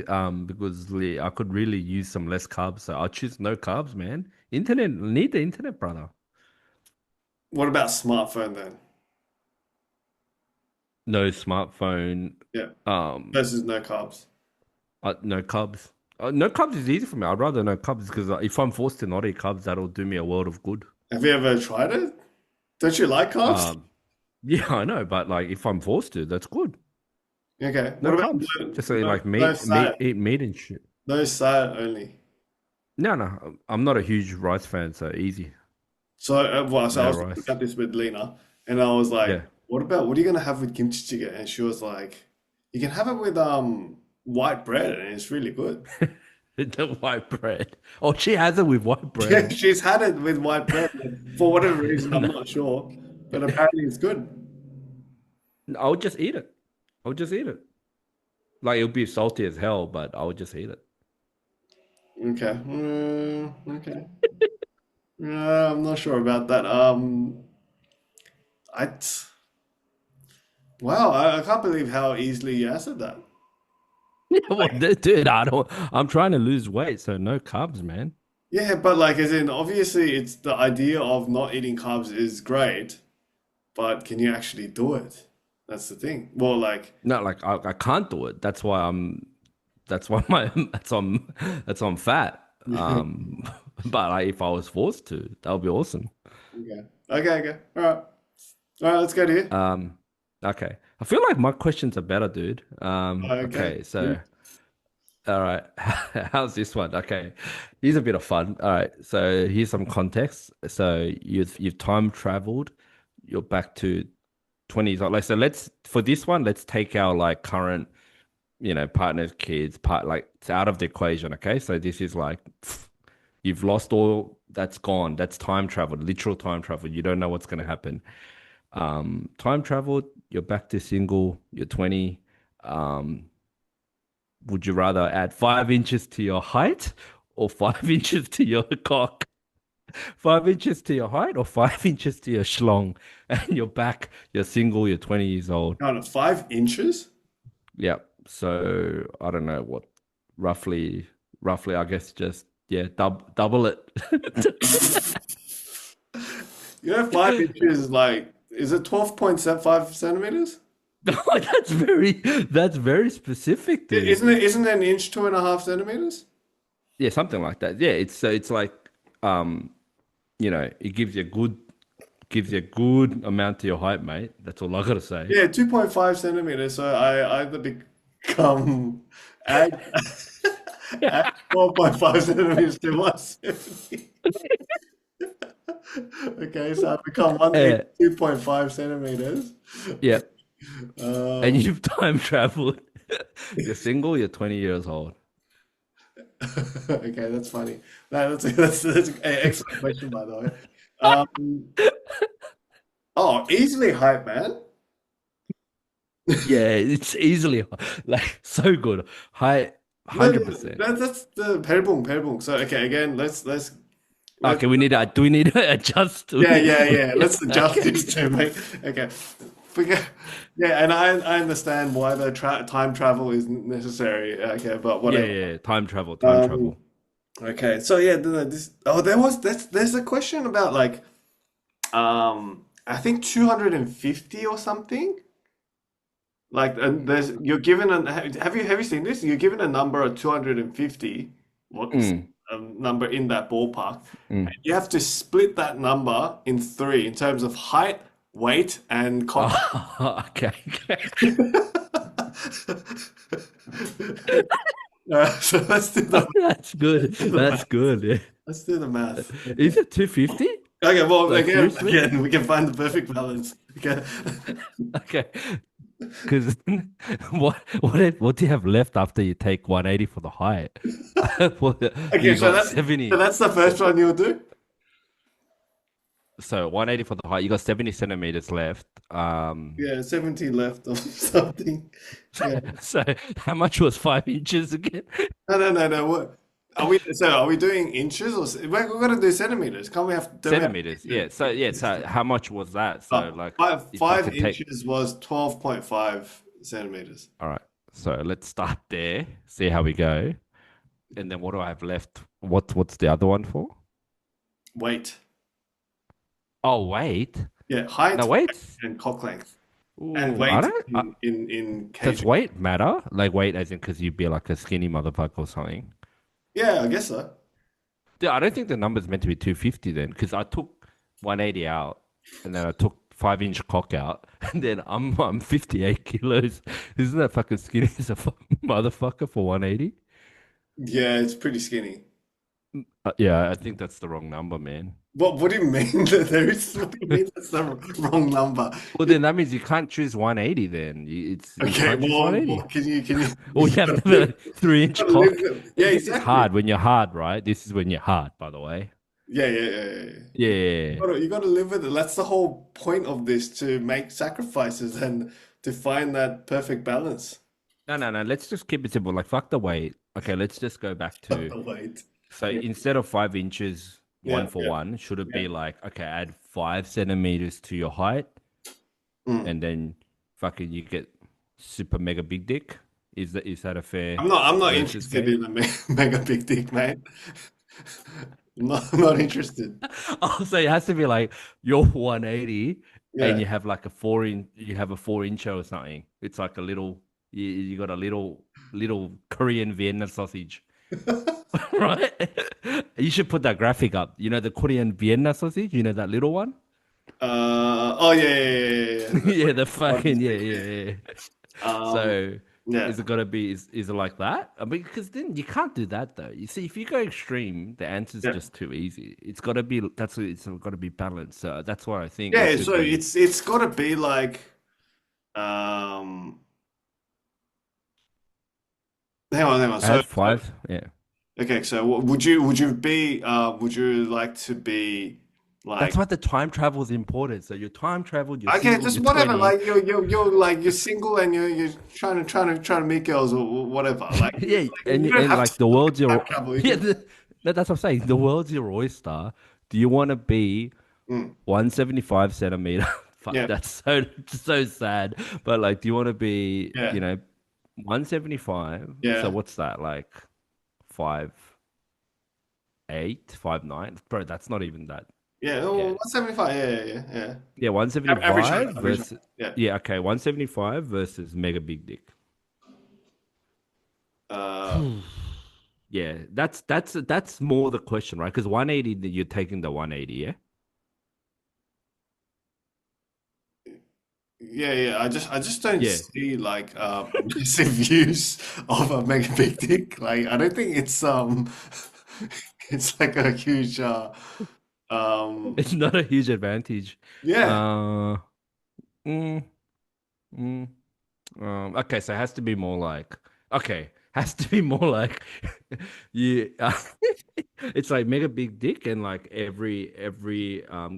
because I could really use some less carbs. So I'll choose no carbs, man. Internet, need the internet, brother. What about smartphone then? No smartphone, Yeah. um, Versus no carbs. no carbs. No carbs is easy for me. I'd rather no carbs because if I'm forced to not eat carbs, that'll do me a world of good. Have you ever tried it? Don't you like carbs? Um, yeah, I know, but like if I'm forced to, that's good. Okay. No What about carbs. Just say no, like no side? eat meat and shit. No side only. No, no, I'm not a huge rice fan, so easy. So, so I No was talking rice. about this with Lena, and I was like, Yeah. what are you gonna have with kimchi jjigae?" And she was like, "You can have it with white bread, and it's really good." The white bread. Oh, she has it with white Yeah, bread. she's had it with white bread for whatever reason. I'm No, not sure, but apparently it's good. I'll just eat it. I'll just eat it. Like it'll be salty as hell, but I'll just eat it. Okay. Okay. I'm not sure about that. I wow, I can't believe how easily you answered that. Yeah, well, dude, I'm trying to lose weight, so no carbs, man. Yeah, but like, as in, obviously, it's the idea of not eating carbs is great, but can you actually do it? That's the thing. Well, like, No, like I can't do it. That's why my that's why I'm fat. okay, But like, if I was forced to, that would be awesome. okay, okay. All right, let's go to you. Um, okay. I feel like my questions are better, dude. Okay, Okay, so all right. How's this one? Okay. Here's a bit of fun. All right. So here's some context. So you've time traveled. You're back to 20s. Like, so let's for this one, let's take our like current, partners, kids, like it's out of the equation. Okay. So this is like you've lost all that's gone. That's time travel, literal time travel. You don't know what's gonna happen. Time traveled, you're back to single, you're 20. Um, would you rather add 5 inches to your height or 5 inches to your cock? 5 inches to your height or 5 inches to your schlong? And you're back, you're single, you're 20 years old. kind of 5 inches. Yeah. So I don't know what roughly, I guess just yeah, double it. You know, 5 inches is like, is it 12.75 centimeters? Oh, that's very specific, dude. Isn't an inch 2.5 centimeters? Yeah, something like that. Yeah, it's like um, it gives you a good amount to your height, mate. That's all I gotta say. Yeah, 2.5 centimeters. So I either become add, add 12.5 centimeters to 170. Okay, so I become Yeah, 182.5 centimeters. yeah. And Um, you've time traveled. You're single, you're 20 years old. okay, that's funny. That's an excellent question, by the way. Um, oh, easily hype, man. Yeah, it's easily like so good. High No, 100%. that's the perbung. So okay, again, let's Okay, do we need to adjust to yeah. Let's adjust okay. this to make okay. Forget yeah, and I understand why the time travel is necessary. Okay, but Yeah, whatever. yeah, time travel, time Um, travel. okay, so yeah, this there's a question about like I think 250 or something. Like there's you're given an have you seen this? You're given a number of 250. What's Mm, a number in that ballpark? mm. You have to split that number in three in terms of height, weight, and cock. Oh, okay, okay. So let's do the That's good. That's math. good. Yeah. Let's do the math. Is it 250? Okay, well, Like seriously? again, we can find the perfect balance. Okay. Okay. Because what do you have left after you take 180 for the height? Well, Okay, you so got that's 70. the first one you'll do. So 180 for the height. You got 70 centimeters left. Yeah, 70 left or something. Yeah. So how much was 5 inches again? No. What are we doing inches or we're gonna do centimeters? Can't we have don't we have Centimeters. Yeah. So yeah. So how much was that? So like, if you five could take. inches was 12.5 centimeters. All right. So let's start there. See how we go. And then what do I have left? What's the other one for? Weight. Oh, wait. Yeah, No, height, weight, wait. and cock length. And Ooh, I weight don't. in Does kg. weight matter? Like weight, as in because you'd be like a skinny motherfucker or something. Yeah, I guess so. Yeah, I don't think the number's meant to be 250 then, because I took 180 out, and then I took 5 inch cock out, and then I'm 58 kilos. Isn't that fucking skinny as a fucking motherfucker for 180? Yeah, it's pretty skinny. Yeah, I think that's the wrong number, man. What do you mean that there is? What do you mean that's the wrong number? Well, then that means you can't choose 180. Then you Okay, can't choose well, 180. can you Or you have to have a 3 inch gotta live cock. with, yeah, This is exactly. hard when you're hard, right? This is when you're hard, by the way. Yeah. Yeah. You gotta live with it. That's the whole point of this, to make sacrifices and to find that perfect balance. No. Let's just keep it simple. Like, fuck the weight. Okay, let's just go back to. The weight. So Yeah. instead of 5 inches, one Yeah, for yeah, one? Should it yeah. be like, okay, add 5 centimeters to your height Mm. and then fucking you get super mega big dick? Is that a fair I'm not versus interested game? in a mega big dick, mate. I'm not interested. Also, it has to be like you're 180 and Yeah. you have a 4 incher or something. It's like a little you got a little Korean Vienna sausage, right? You should put that graphic up. You know the Korean Vienna sausage, you know that little one? Oh yeah, yeah, yeah, yeah, yeah. Yeah, the What do you fucking yeah, think? yeah, Yeah. yeah. Um, So yeah, is it gonna be is it like that? I mean, because then you can't do that though. You see, if you go extreme, the answer's yeah, just too easy. It's gotta be it's gotta be balanced. So that's why I think it yeah. should So be it's got to be like, um, hang on. So, add five. Yeah. okay, so would you like to be That's like, why the time travel is important. So you're time traveled, you're okay, single, just you're whatever. 20. Like you're like you're single and you're trying to meet girls or whatever. Yeah, You don't and have to like the look at world's time your travel. You yeah, can. that's what I'm saying. The world's your oyster. Do you want to be Mm, 175 centimeter? Fuck, yeah, that's so sad. But like, do you want to be, yeah, 175? So yeah, what's that like? 5'8", 5'9"? Bro, that's not even that. yeah. Oh, Yeah, 175. Yeah, yeah, yeah, yeah. yeah, Average height, 175 average height. versus Yeah. yeah, okay, 175 versus mega big dick. Uh, Yeah, that's more the question, right? Because 180, you're taking the 180, yeah? yeah, yeah. I just don't Yeah. see like massive use of a mega big dick. Like, I don't think it's it's like a huge um, It's not a huge advantage. yeah, Uh, mm, mm, okay, so it has to be more like, okay, has to be more like, you, it's like mega big dick and like every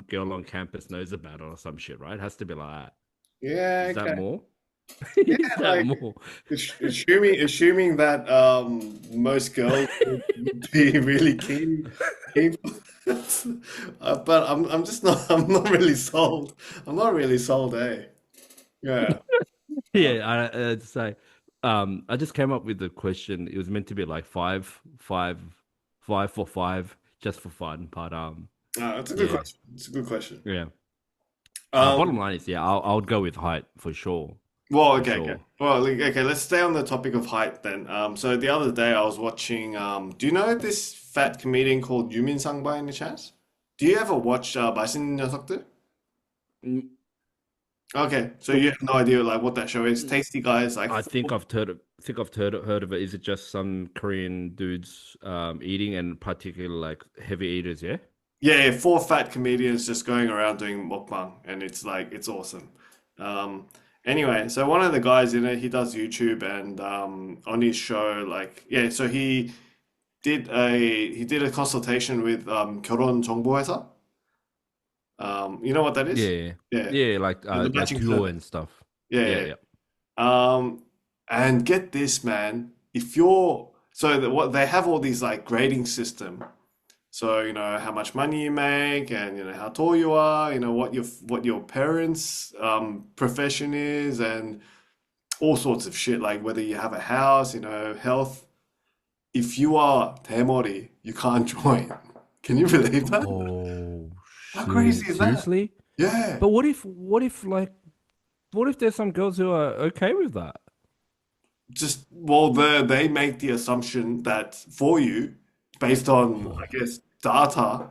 girl on campus knows about it or some shit, right? It has to be like that. yeah. Is that Okay. more? Yeah, Is that like more? assuming that most girls would be really keen for that. But I'm just not I'm not really sold. I'm not really sold, eh? Yeah. Uh, Yeah, I just came up with the question. It was meant to be like five for five, just for fun. But it's a good yeah, question. It's a good question. yeah. Bottom Um, line is, yeah, I would go with height for sure, well, for okay, okay. sure. Well, okay, let's stay on the topic of height then. So the other day I was watching, do you know this fat comedian called Yumin Sang by any chance? Do you ever watch 맛있는 녀석들? Mm, Okay, so you the- have no idea like what that show is. mm, Tasty guys, like I think I've heard of it. Is it just some Korean dudes eating and particularly like heavy eaters? Yeah. yeah, yeah, four fat comedians just going around doing mukbang, and it's like it's awesome. Um, anyway, so one of the guys in it, he does YouTube, and on his show, like yeah, so he did a consultation with 결혼 정보회사. You know what that is? Yeah, Yeah, yeah, the like matching duo service. and stuff. Yeah, Yeah, yeah. yeah. And get this, man. If you're so what they have all these like grading system. So, how much money you make and how tall you are, what your parents' profession is and all sorts of shit, like whether you have a house, health. If you are 대머리, you can't join. Can you believe that? Oh How crazy shit! is that? Seriously? Yeah. But what if there's some girls who are okay with that? Just well, they make the assumption that for you, based on I guess data,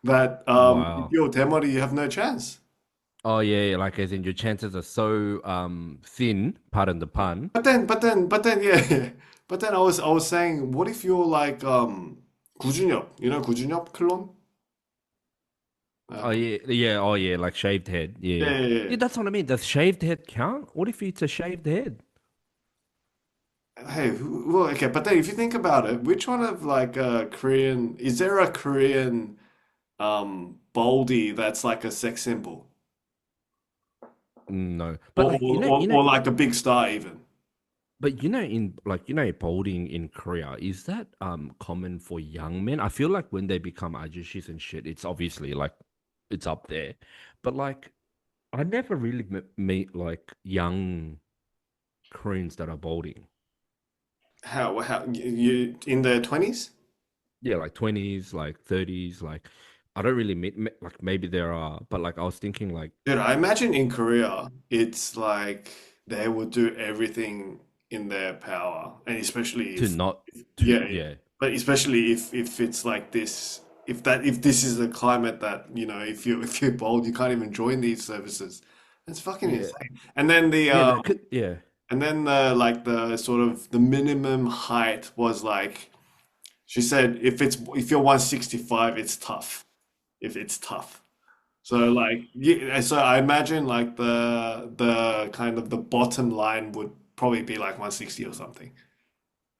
that if Wow. you're 대머리, you have no chance. Oh yeah, like as in your chances are so thin, pardon the pun. Yeah. But then I was saying, what if you're like 구준엽, 구준엽 클론? Oh yeah, yeah, oh yeah, like shaved head. Yeah, Yeah. yeah, yeah. Yeah, that's what I mean. Does shaved head count? What if it's a shaved head? Hey, well, okay, but then if you think about it, which one of like Korean is there a Korean baldy that's like a sex symbol No. But or like or, or, or like a big star even? But in balding in Korea, is that common for young men? I feel like when they become ajushis and shit, it's obviously like it's up there. But like I never really meet like young Koreans that are balding. How you in the 20s? Yeah, like 20s, like 30s, like I don't really meet like maybe there are, but like I was thinking like Dude, I imagine in Korea, it's like they would do everything in their power, and especially to if, not to yeah, yeah. but especially if it's like this, if this is the climate that, if you're bold, you can't even join these services. It's fucking Yeah. insane. And then Yeah, no, yeah. the sort of the minimum height was like she said if you're 165, it's tough. If it's tough. So like yeah, so I imagine like the kind of the bottom line would probably be like 160 or something.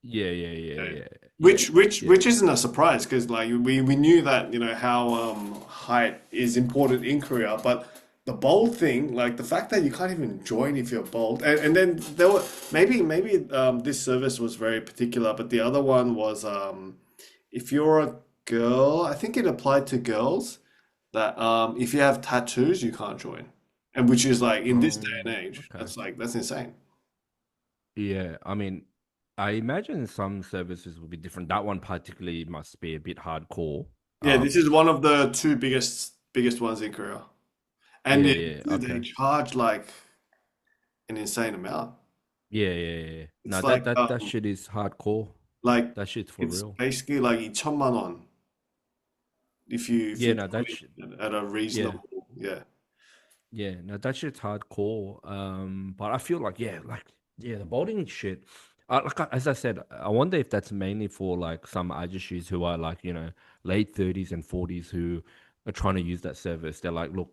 Yeah, yeah, yeah, Yeah. yeah. Yeah. Which Yeah. isn't a surprise because like we knew that how height is important in Korea, but the bold thing, like the fact that you can't even join if you're bold, and then there were maybe this service was very particular, but the other one was if you're a girl, I think it applied to girls that if you have tattoos you can't join, and which is like in this day and age, Okay. that's insane. Yeah, I mean, I imagine some services will be different. That one particularly must be a bit hardcore. Yeah, this Um, is one of the two biggest ones in Korea. And yeah, yeah, yeah, dude, they okay. charge like an insane amount. Yeah, yeah, yeah. It's No, like that shit is hardcore. like That shit's for it's real. basically like 2천만 원 if Yeah, you no, join at a yeah. reasonable, yeah. Yeah, no, that shit's hardcore. But I feel like, yeah, the bowling shit. As I said, I wonder if that's mainly for like some Ajishis who are like, late 30s and 40s who are trying to use that service. They're like, look,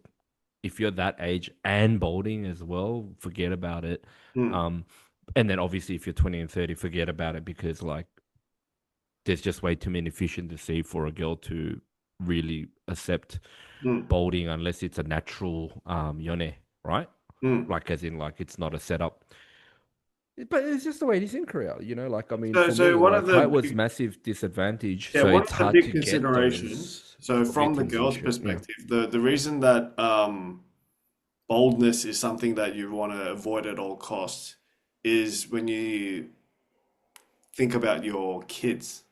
if you're that age and bowling as well, forget about it. Mm, Um, and then obviously if you're 20 and 30, forget about it because like there's just way too many fish in the sea for a girl to really accept mm, balding unless it's a natural yone, right? mm. Like as in like it's not a setup. But it's just the way it is in Korea, like I mean So for me, one of like the height was big massive disadvantage. yeah, So one it's of the hard big to get considerations. those So from the meetings and girl's shit. Yeah. perspective, the reason that boldness is something that you want to avoid at all costs is when you think about your kids.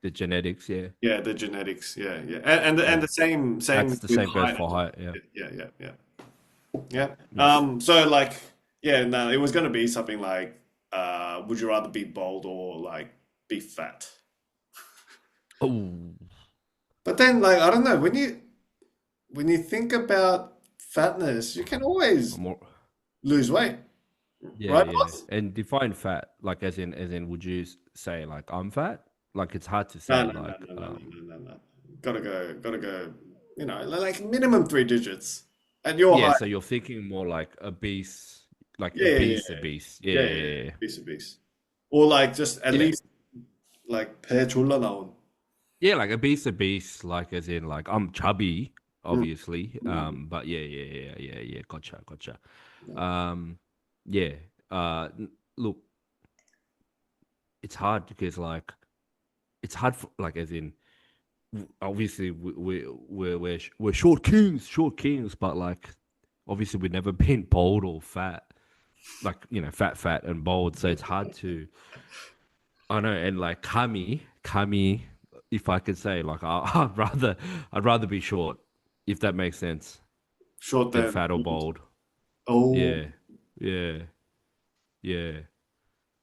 The genetics, yeah. Yeah, the genetics. Yeah, yeah, and Yeah. the same That's the with same goes height for as well. height, yeah. Yeah, yeah, yeah, yeah. Yeah. So like, yeah, no, it was gonna be something like, would you rather be bold or like be fat? Oh, But then, like, I don't know, when you think about fatness, you can always more lose weight, yeah, right, yeah. boss? And define fat, like as in would you say like I'm fat? Like it's hard to No, say no, no, like no, no, no, no, no, no. Gotta go. Like minimum three digits at your yeah, height. so you're thinking more like obese, like Yeah, yeah, yeah, obese. Yeah, yeah, yeah, yeah, yeah. yeah. Beast, a beast. Or like just at Yeah. least like 배 졸라 나온. Yeah, like obese, like as in like I'm chubby, Mm, obviously. mm, But yeah. Gotcha. yeah. Um, yeah. Look, it's hard because like it's hard for like as in obviously we're short kings, but like obviously we've never been bold or fat, like fat and bold. So it's hard to I know, and like Kami, if I could say, like I'd rather be short, if that makes sense, Short than then. fat or bold. Oh, Yeah, yeah, yeah.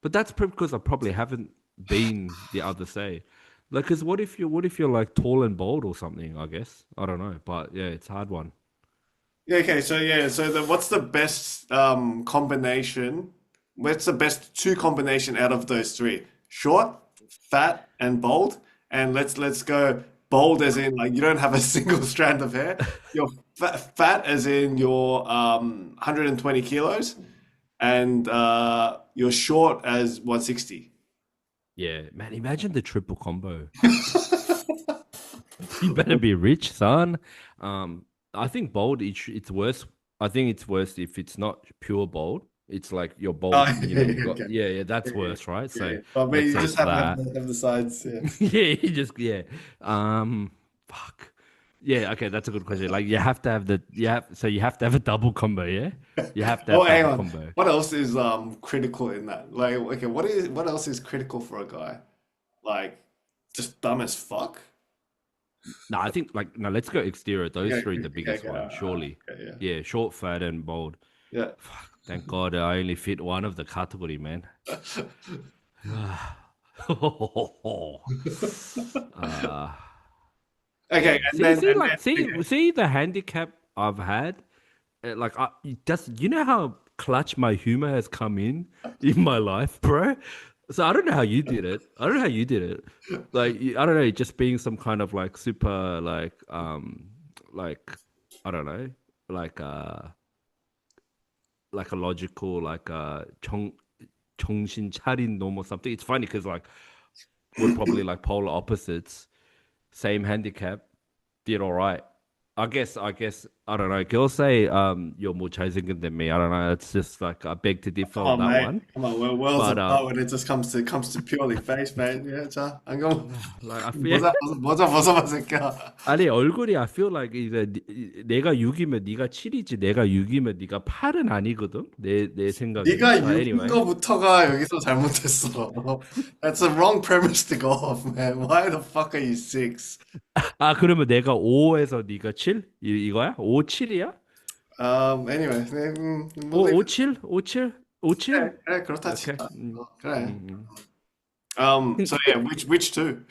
But that's because I probably haven't been the other say. Like, cause what if you're like tall and bold or something? I guess I don't know, but yeah, it's a hard one. yeah, okay. So yeah, what's the best combination? What's the best two combination out of those three? Short, fat, and bold. And let's go bold as in like you don't have a single strand of hair. You're fat as in you're 120 kilos, and you're short as 160. Yeah, man, imagine the triple combo. You better be rich, son. I think bold. It's worse. I think it's worse if it's not pure bold. It's like you're Oh, bald, you know, you yeah, got okay. yeah, that's Yeah, yeah, worse, right? yeah, So yeah. But I mean, let's you say just it's that. have the sides. Yeah. Yeah, you just yeah. Fuck. Yeah, okay, that's a good question. Like you have to have the you have to have a double combo, yeah? You have to Oh, have hang double on. combo. What else is critical in that? Like, okay, what else is critical for a guy? Like, just dumb as fuck? No, I think like no, let's go exterior. Okay, Those three okay, the okay, biggest okay, one, surely. okay, yeah, Yeah, short, fat, and bald. yeah. Fuck, thank God I only fit one of the category, man. uh Okay, yeah. okay. See the handicap I've had. Like just you know how clutch my humor has come in my life, bro. So I don't know how you did it. I don't know how you did it. Like I don't know, just being some kind of like super like I don't know, like like a logical like 정신 차린 놈 or something. It's funny because like we're probably like polar opposites, same handicap, did all right. I don't know. Girls say you're more chosen than me. I don't know. It's just like I beg to differ Come on on, that mate. one. Come on, we're worlds But apart when it just comes to purely face, mate. Yeah, 자, 안경 like I feel 벗어 새끼야. 아니 얼굴이 I feel like 이제 내가 6이면 네가 7이지 내가 6이면 네가 8은 아니거든. 내 생각엔. 네가 But 6인 anyway. 거부터가 여기서 잘못했어. That's a wrong premise to go off, man. Why the fuck are you six? 아 그러면 내가 5에서 네가 7? 이거야? 5, 7이야? Anyway, 뭐 5, 5, 7? 5, 7? 5, 7? 그래, 그래, 그렇다 오케이. 치자. 그래. 음. So yeah, which two?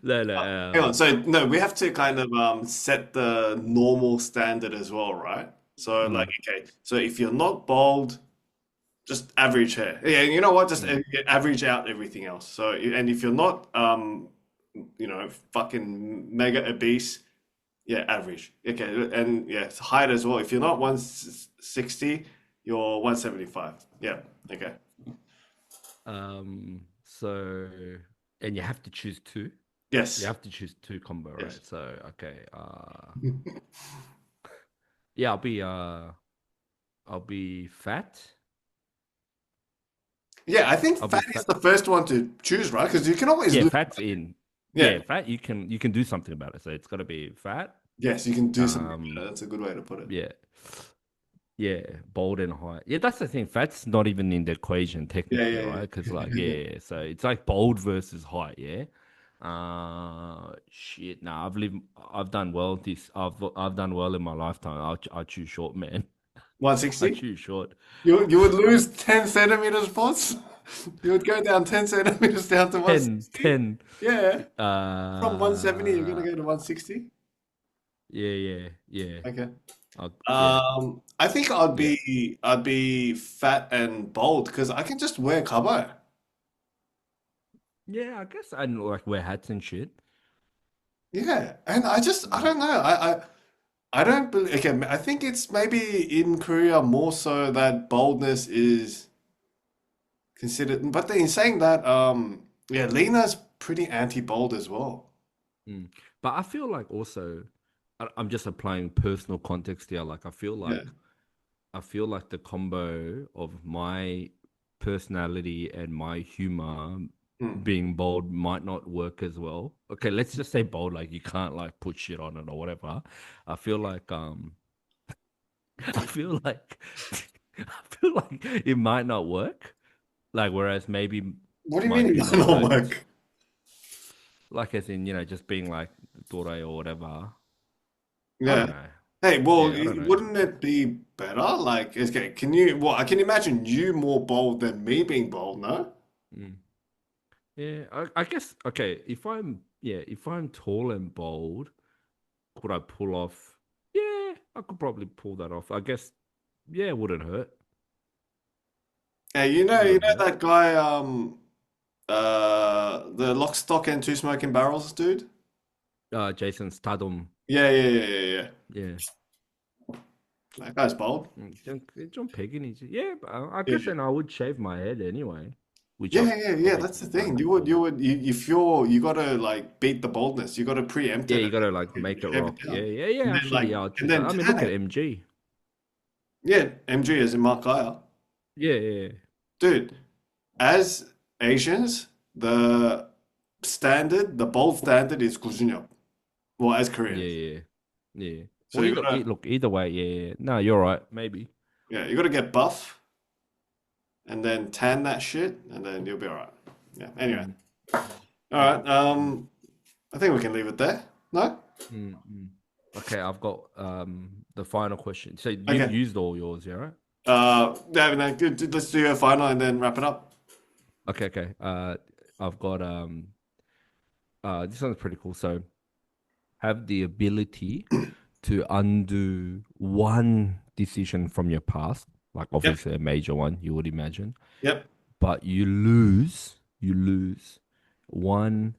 네, 네. Hang on. So no, we have to kind of set the normal standard as well, right? So like, 음, okay, so if you're not bald, just average hair. Yeah, you know what? Just 음. average out everything else. So and if you're not fucking mega obese, yeah, average. Okay, and yeah, height as well. If you're not 160, you're 175. Yeah, okay. So, and you have to choose two. You Yes, have to choose two combo, yes. right? So, okay. Yeah, I'll be fat. Yeah, I think I'll be fat is fat. the first one to choose, right? Because you can always Yeah, lose. fat's in. Yeah, Yeah, fat. You can do something about it. So it's got to be fat. yes, you can do something Um, better. That's a good way to put it. yeah, yeah, bold and height. Yeah, that's the thing. Fat's not even in the equation Yeah, technically, yeah, right? Because yeah. like, yeah, so it's like bold versus height. Yeah. Shit. Nah, I've done well. I've done well in my lifetime. I choose short, man. I 160? choose short. You would lose 10 centimeters, boss? You would go down 10 centimeters down to 10, 160? 10. Yeah. From 170, you're gonna Uh, go to 160? yeah, yeah, yeah. Okay. Yeah, I think yeah, I'd be fat and bold because I can just wear cover. yeah. I guess I like wear hats and shit. Yeah, and I Mm. don't know. I don't believe. Okay, I think it's maybe in Korea more so that boldness is considered. But in saying that, yeah, Lena's pretty anti-bold as well. Mm. But I feel like also, I'm just applying personal context here. Like Yeah. I feel like the combo of my personality and my humor Hmm. being bold might not work as well. Okay, let's just say bold, like you can't like put shit on it or whatever. I feel like I feel like I feel like it might not work. Like whereas maybe What do you my mean it humor might not works. work? Like as in, just being like Dore or whatever. I Yeah. don't know. Hey, well, Yeah, I don't know. wouldn't it be better? Like, okay, well, I can imagine you more bold than me being bold, no? Mm. Yeah, I guess okay, if I'm tall and bold, could I pull off? Yeah, I could probably pull that off. I guess yeah, it wouldn't hurt. Hey, It you wouldn't know hurt. that guy, the lock, stock, and two smoking barrels dude? Jason Statham. Yeah. Yeah. That guy's bold. John Peggin's. Yeah, but I Yeah. guess then I would shave my head anyway, which I've Yeah. That's obviously the done thing. before. If you gotta like beat the boldness. You gotta preempt Yeah, it you gotta like and make it shave it rock. down. Yeah. And then Actually, like, yeah, I'll and choose that. then I mean, look tan at it. MG. Yeah, MG as in Mark Geyer. Yeah, yeah, Dude, as Asians, the bold standard is 구준역. Well, as yeah, Koreans. yeah, yeah. Yeah. So Well, you gotta, look, either way, yeah, yeah. No, you're right. Maybe. yeah, you gotta get buff and then tan that shit, and then you'll be all right. Yeah. Anyway, Mm, all right. I think we can leave it there. No? mm, mm. Okay, I've got the final question. So you've Okay. used all yours, yeah, right? Yeah, no, good. Let's do a final and then wrap it up. Okay, okay. I've got this one's pretty cool. So have the ability to undo one decision from your past, like Yep. obviously a major one, you would imagine, Yep. but you lose one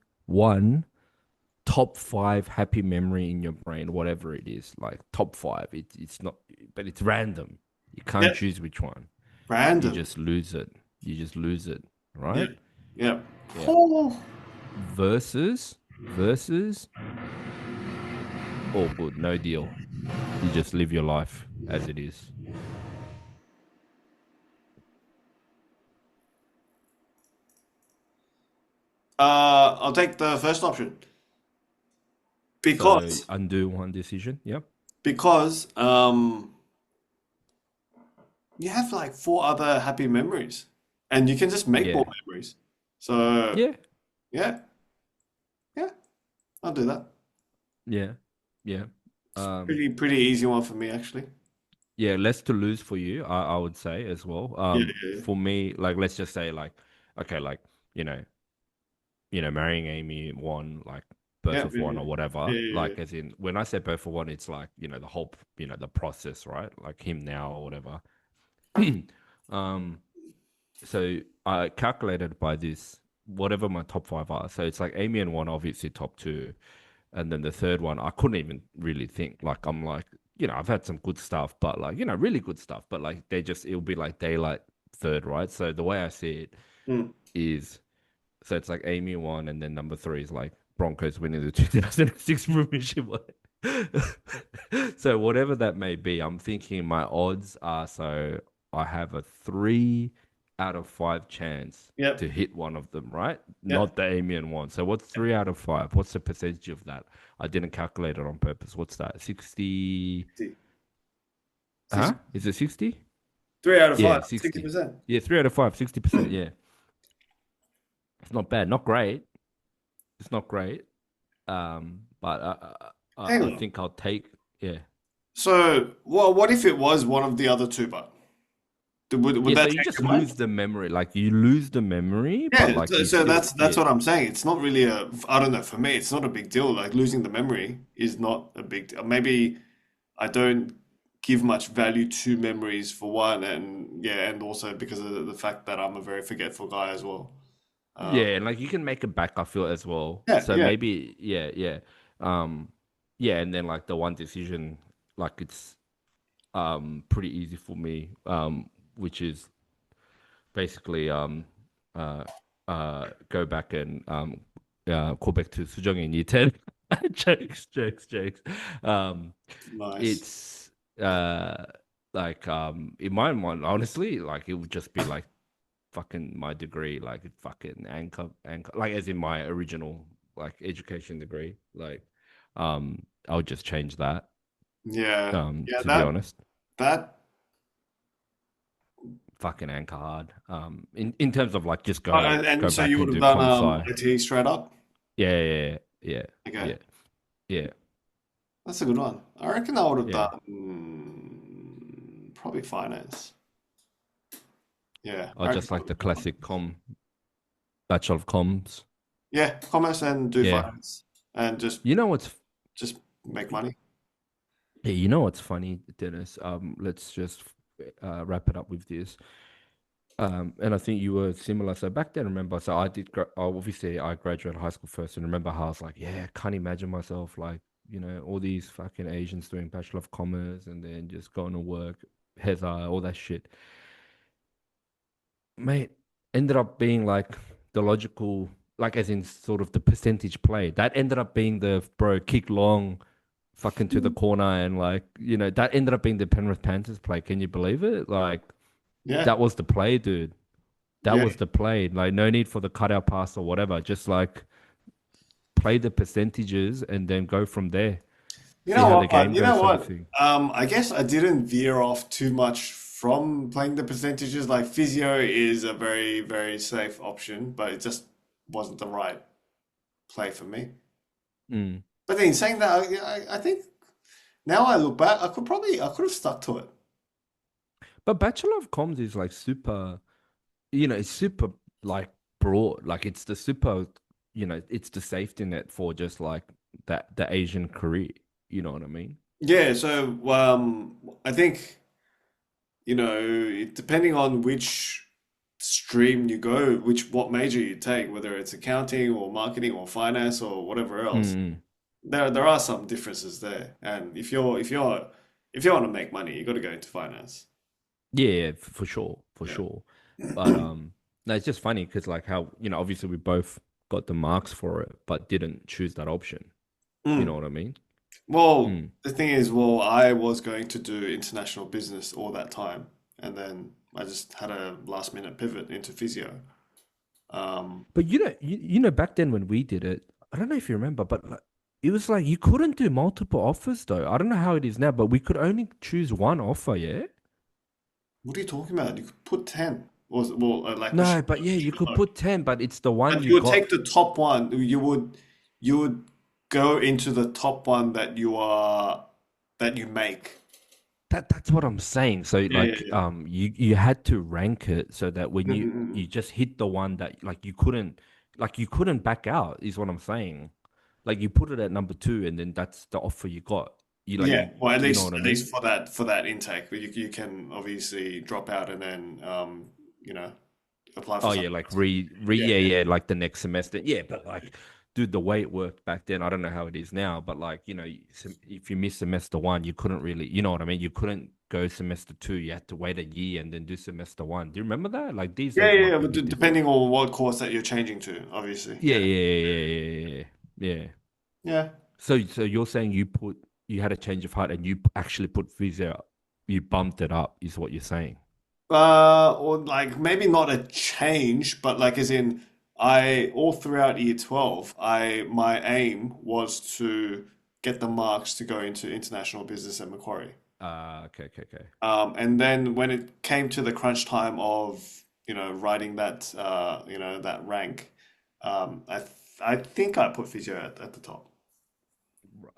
top five happy memory in your brain, whatever it is, like top five. It's not, but it's random. You can't Yep. choose which one. You Random. just lose it. You just lose it, Yep. right? Yep. Yeah. Oh. Versus, all good, no deal. You just live your life as it is. I'll take the first option So because undo one decision. Yep. because you have like four other happy memories, and you can just make more Yeah. memories. So Yeah. yeah, yeah, I'll do that. Yeah. Yeah. It's Um, pretty easy one for me actually. yeah, less to lose for you, I would say as well. Yeah, yeah, For me, like let's just say like, okay, like, you know, marrying Amy one, like birth yeah, of yeah, one or yeah, whatever. yeah, Like as in when I say birth of one, it's like, the whole, the process, right? Like him now or whatever. Um, so I calculated by this, whatever my top five are. So it's like Amy and one, obviously top two. And then the third one, I couldn't even really think. Like, I'm like, I've had some good stuff, but like, really good stuff. But like, it'll be like daylight third, right? So the way I see it yeah. Mm. is, so it's like Amy one, and then number three is like Broncos winning the 2006 Premiership. So whatever that may be, I'm thinking my odds are, so I have a 3 out of 5 chance Yep, to hit one of them, right? yep. Not the Amiens one. So what's 3 out of 5? What's the percentage of that? I didn't calculate it on purpose. What's that? 60? 60. Huh? 60. Is it 60? Three out of Yeah, five, 60. 60%. Yeah, 3 out of 5, 60%. Yeah. It's not bad. Not great. It's not great. But Hang I on. think I'll take, yeah. So, well, what if it was one of the other two, but would Yeah, so that you change just your mind? lose the memory. Like you lose the memory, but Yeah, like so, you so still, that's yeah. what I'm saying. It's not really I don't know, for me, it's not a big deal. Like losing the memory is not a big deal. Maybe I don't give much value to memories for one, and yeah, and also because of the fact that I'm a very forgetful guy as well. Um, Yeah, and like you can make it back, I feel as well. yeah, So yeah, maybe, yeah, yeah. Um, yeah, and then like the one decision, like it's pretty easy for me, which is basically uh go back and call back to Sujong in year 10. Jokes, jokes, jokes. Um nice. it's like in my mind, honestly, like it would just be like fucking my degree, like fucking anchor, like as in my original like education degree. Like I would just change that, Yeah, yeah, to be honest. that, Fucking anchor hard. In terms of like just and go so you back would and have do done comp sci. IT straight up. Yeah, yeah, yeah, Okay, yeah, yeah, that's a good one. I reckon I would have yeah. done probably finance. Yeah, Or I reckon just I like would the have done classic Bachelor of Comms. yeah, commerce and do Yeah. finance and You know what's just make money. Yeah, you know what's funny, Dennis? Let's just wrap it up with this. And I think you were similar. So back then, remember, so obviously I graduated high school first, and remember how I was like, yeah, can't imagine myself like, all these fucking Asians doing Bachelor of Commerce and then just going to work, Heather, all that shit. Mate, ended up being like the logical, like as in sort of the percentage play. That ended up being the bro kick long fucking to the corner and like, that ended up being the Penrith Panthers play. Can you believe it? Like, Yeah. That was the play, dude. That Yeah. was the play. Like, no need for the cutout pass or whatever. Just like play the percentages and then go from there. You See know how the what, game but you know goes, sort of what? thing. I guess I didn't veer off too much from playing the percentages. Like physio is a very, very safe option, but it just wasn't the right play for me. Mm. But then saying that, I think now I look back, I could have stuck to it. But Bachelor of Comms is like super, it's super like broad. Like it's the super, it's the safety net for just like the Asian career. You know what I mean? Yeah, so I think, depending on which stream you go, what major you take, whether it's accounting or marketing or finance or whatever else, Mm. there are some differences there. And if you want to make money, you got to go into finance. Yeah, yeah, for sure, for Yeah. sure. But no, it's just funny because like how, obviously we both got the marks for it, but didn't choose that option. You know Mm. what I mean? Well, Mm. the thing is, well, I was going to do international business all that time, and then I just had a last minute pivot into physio. Um, But back then when we did it, I don't know if you remember, but like, it was like you couldn't do multiple offers though. I don't know how it is now, but we could only choose one offer, yeah? what are you talking about? You could put 10, or well, like No, but yeah, you could no. put 10, but it's the one But you you would got. take the top one. You would go into the top one that you make. That's what I'm saying. So Yeah, yeah, like yeah. you had to rank it so that when Mm, you mm, mm. you just hit the one that like you couldn't back out is what I'm saying. Like you put it at number two and then that's the offer you got. You like Yeah, well, you know what I at mean? least for that intake, but you can obviously drop out and then you know apply for Oh yeah, something like else. re Yeah, yeah, yeah, yeah, like the next semester. Yeah, but like dude, the way it worked back then, I don't know how it is now, but like, if you miss semester one, you couldn't really, you know what I mean? You couldn't go semester two. You had to wait a year and then do semester one. Do you remember that? Like these yeah, days yeah, might yeah. be a But bit different. depending on what course that you're changing to, obviously. Yeah, Yeah, yeah, yeah, yeah, yeah, yeah. Yeah. yeah. So you're saying you had a change of heart and you actually put physio, you bumped it up, is what you're saying. Or like maybe not a change, but like as in I all throughout year 12, I my aim was to get the marks to go into international business at Macquarie. Okay, okay, okay. And then when it came to the crunch time of, writing that that rank, I think I put physio at the top. Right.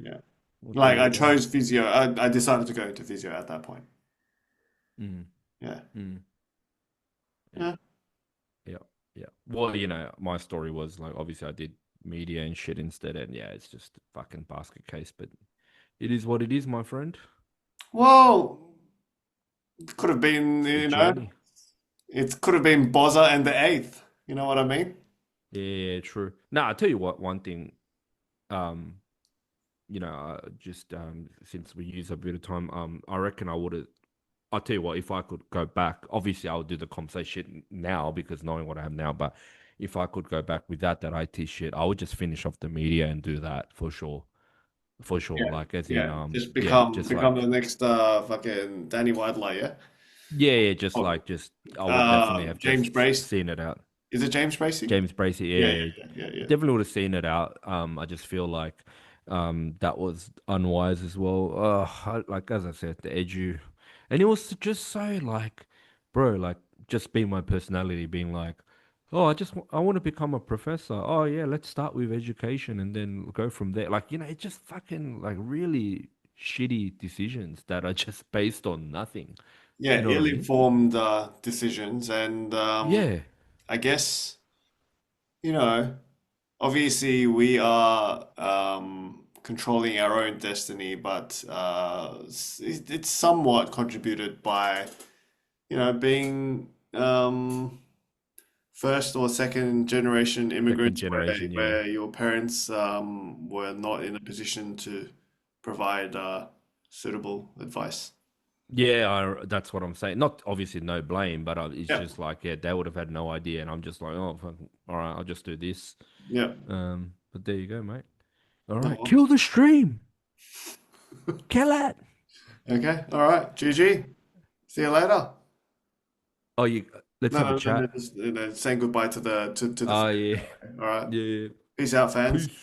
Yeah. Well, there Like you I go. chose physio. I decided to go into physio at that point. Mm, Yeah. mm. Yeah. Yeah. Yeah, yeah. Well, my story was like obviously I did media and shit instead, and yeah, it's just a fucking basket case, but it is what it is, my friend. Well, it could have been, It's the journey. it could have been Bozza and the eighth. You know what I mean? Yeah, yeah, yeah, true. Now, I'll tell you what, one thing, um, just since we use a bit of time, I reckon I would have. I'll tell you what, if I could go back, obviously I would do the comp shit now because knowing what I have now, but if I could go back without that IT shit, I would just finish off the media and do that for sure. For sure. Yeah. Like as in Yeah. Just yeah, become just become like the next fucking Danny Widler, yeah? yeah, yeah, just Oh, like just I would definitely have James just Brace. seen it out. Is it James Bracey? James Bracey, Yeah, yeah, yeah, yeah, yeah, yeah. definitely would have seen it out. I just feel like that was unwise as well. Like as I said, the edu, and it was just so like, bro, like just being my personality, being like, oh, I want to become a professor. Oh yeah, let's start with education and then go from there. Like it just fucking like really shitty decisions that are just based on nothing. Yeah, You know what I mean? ill-informed decisions, and Yeah, I guess, you know, obviously we are controlling our own destiny, but it's somewhat contributed by, being first or second generation second immigrants generation. Yeah. where your parents were not in a position to provide suitable advice. Yeah, that's what I'm saying. Not obviously no blame, but it's Yeah, just like yeah, they would have had no idea, and I'm just like, oh, fuck, all right, I'll just do this. yeah. But there you go, mate. All Oh, right, well. kill the stream, kill it. Okay, all right. GG. See you later. Oh, you let's No, have a no, no, no, chat. just saying goodbye to the Oh, yeah. all right. Yeah. Peace out, fans. Peace.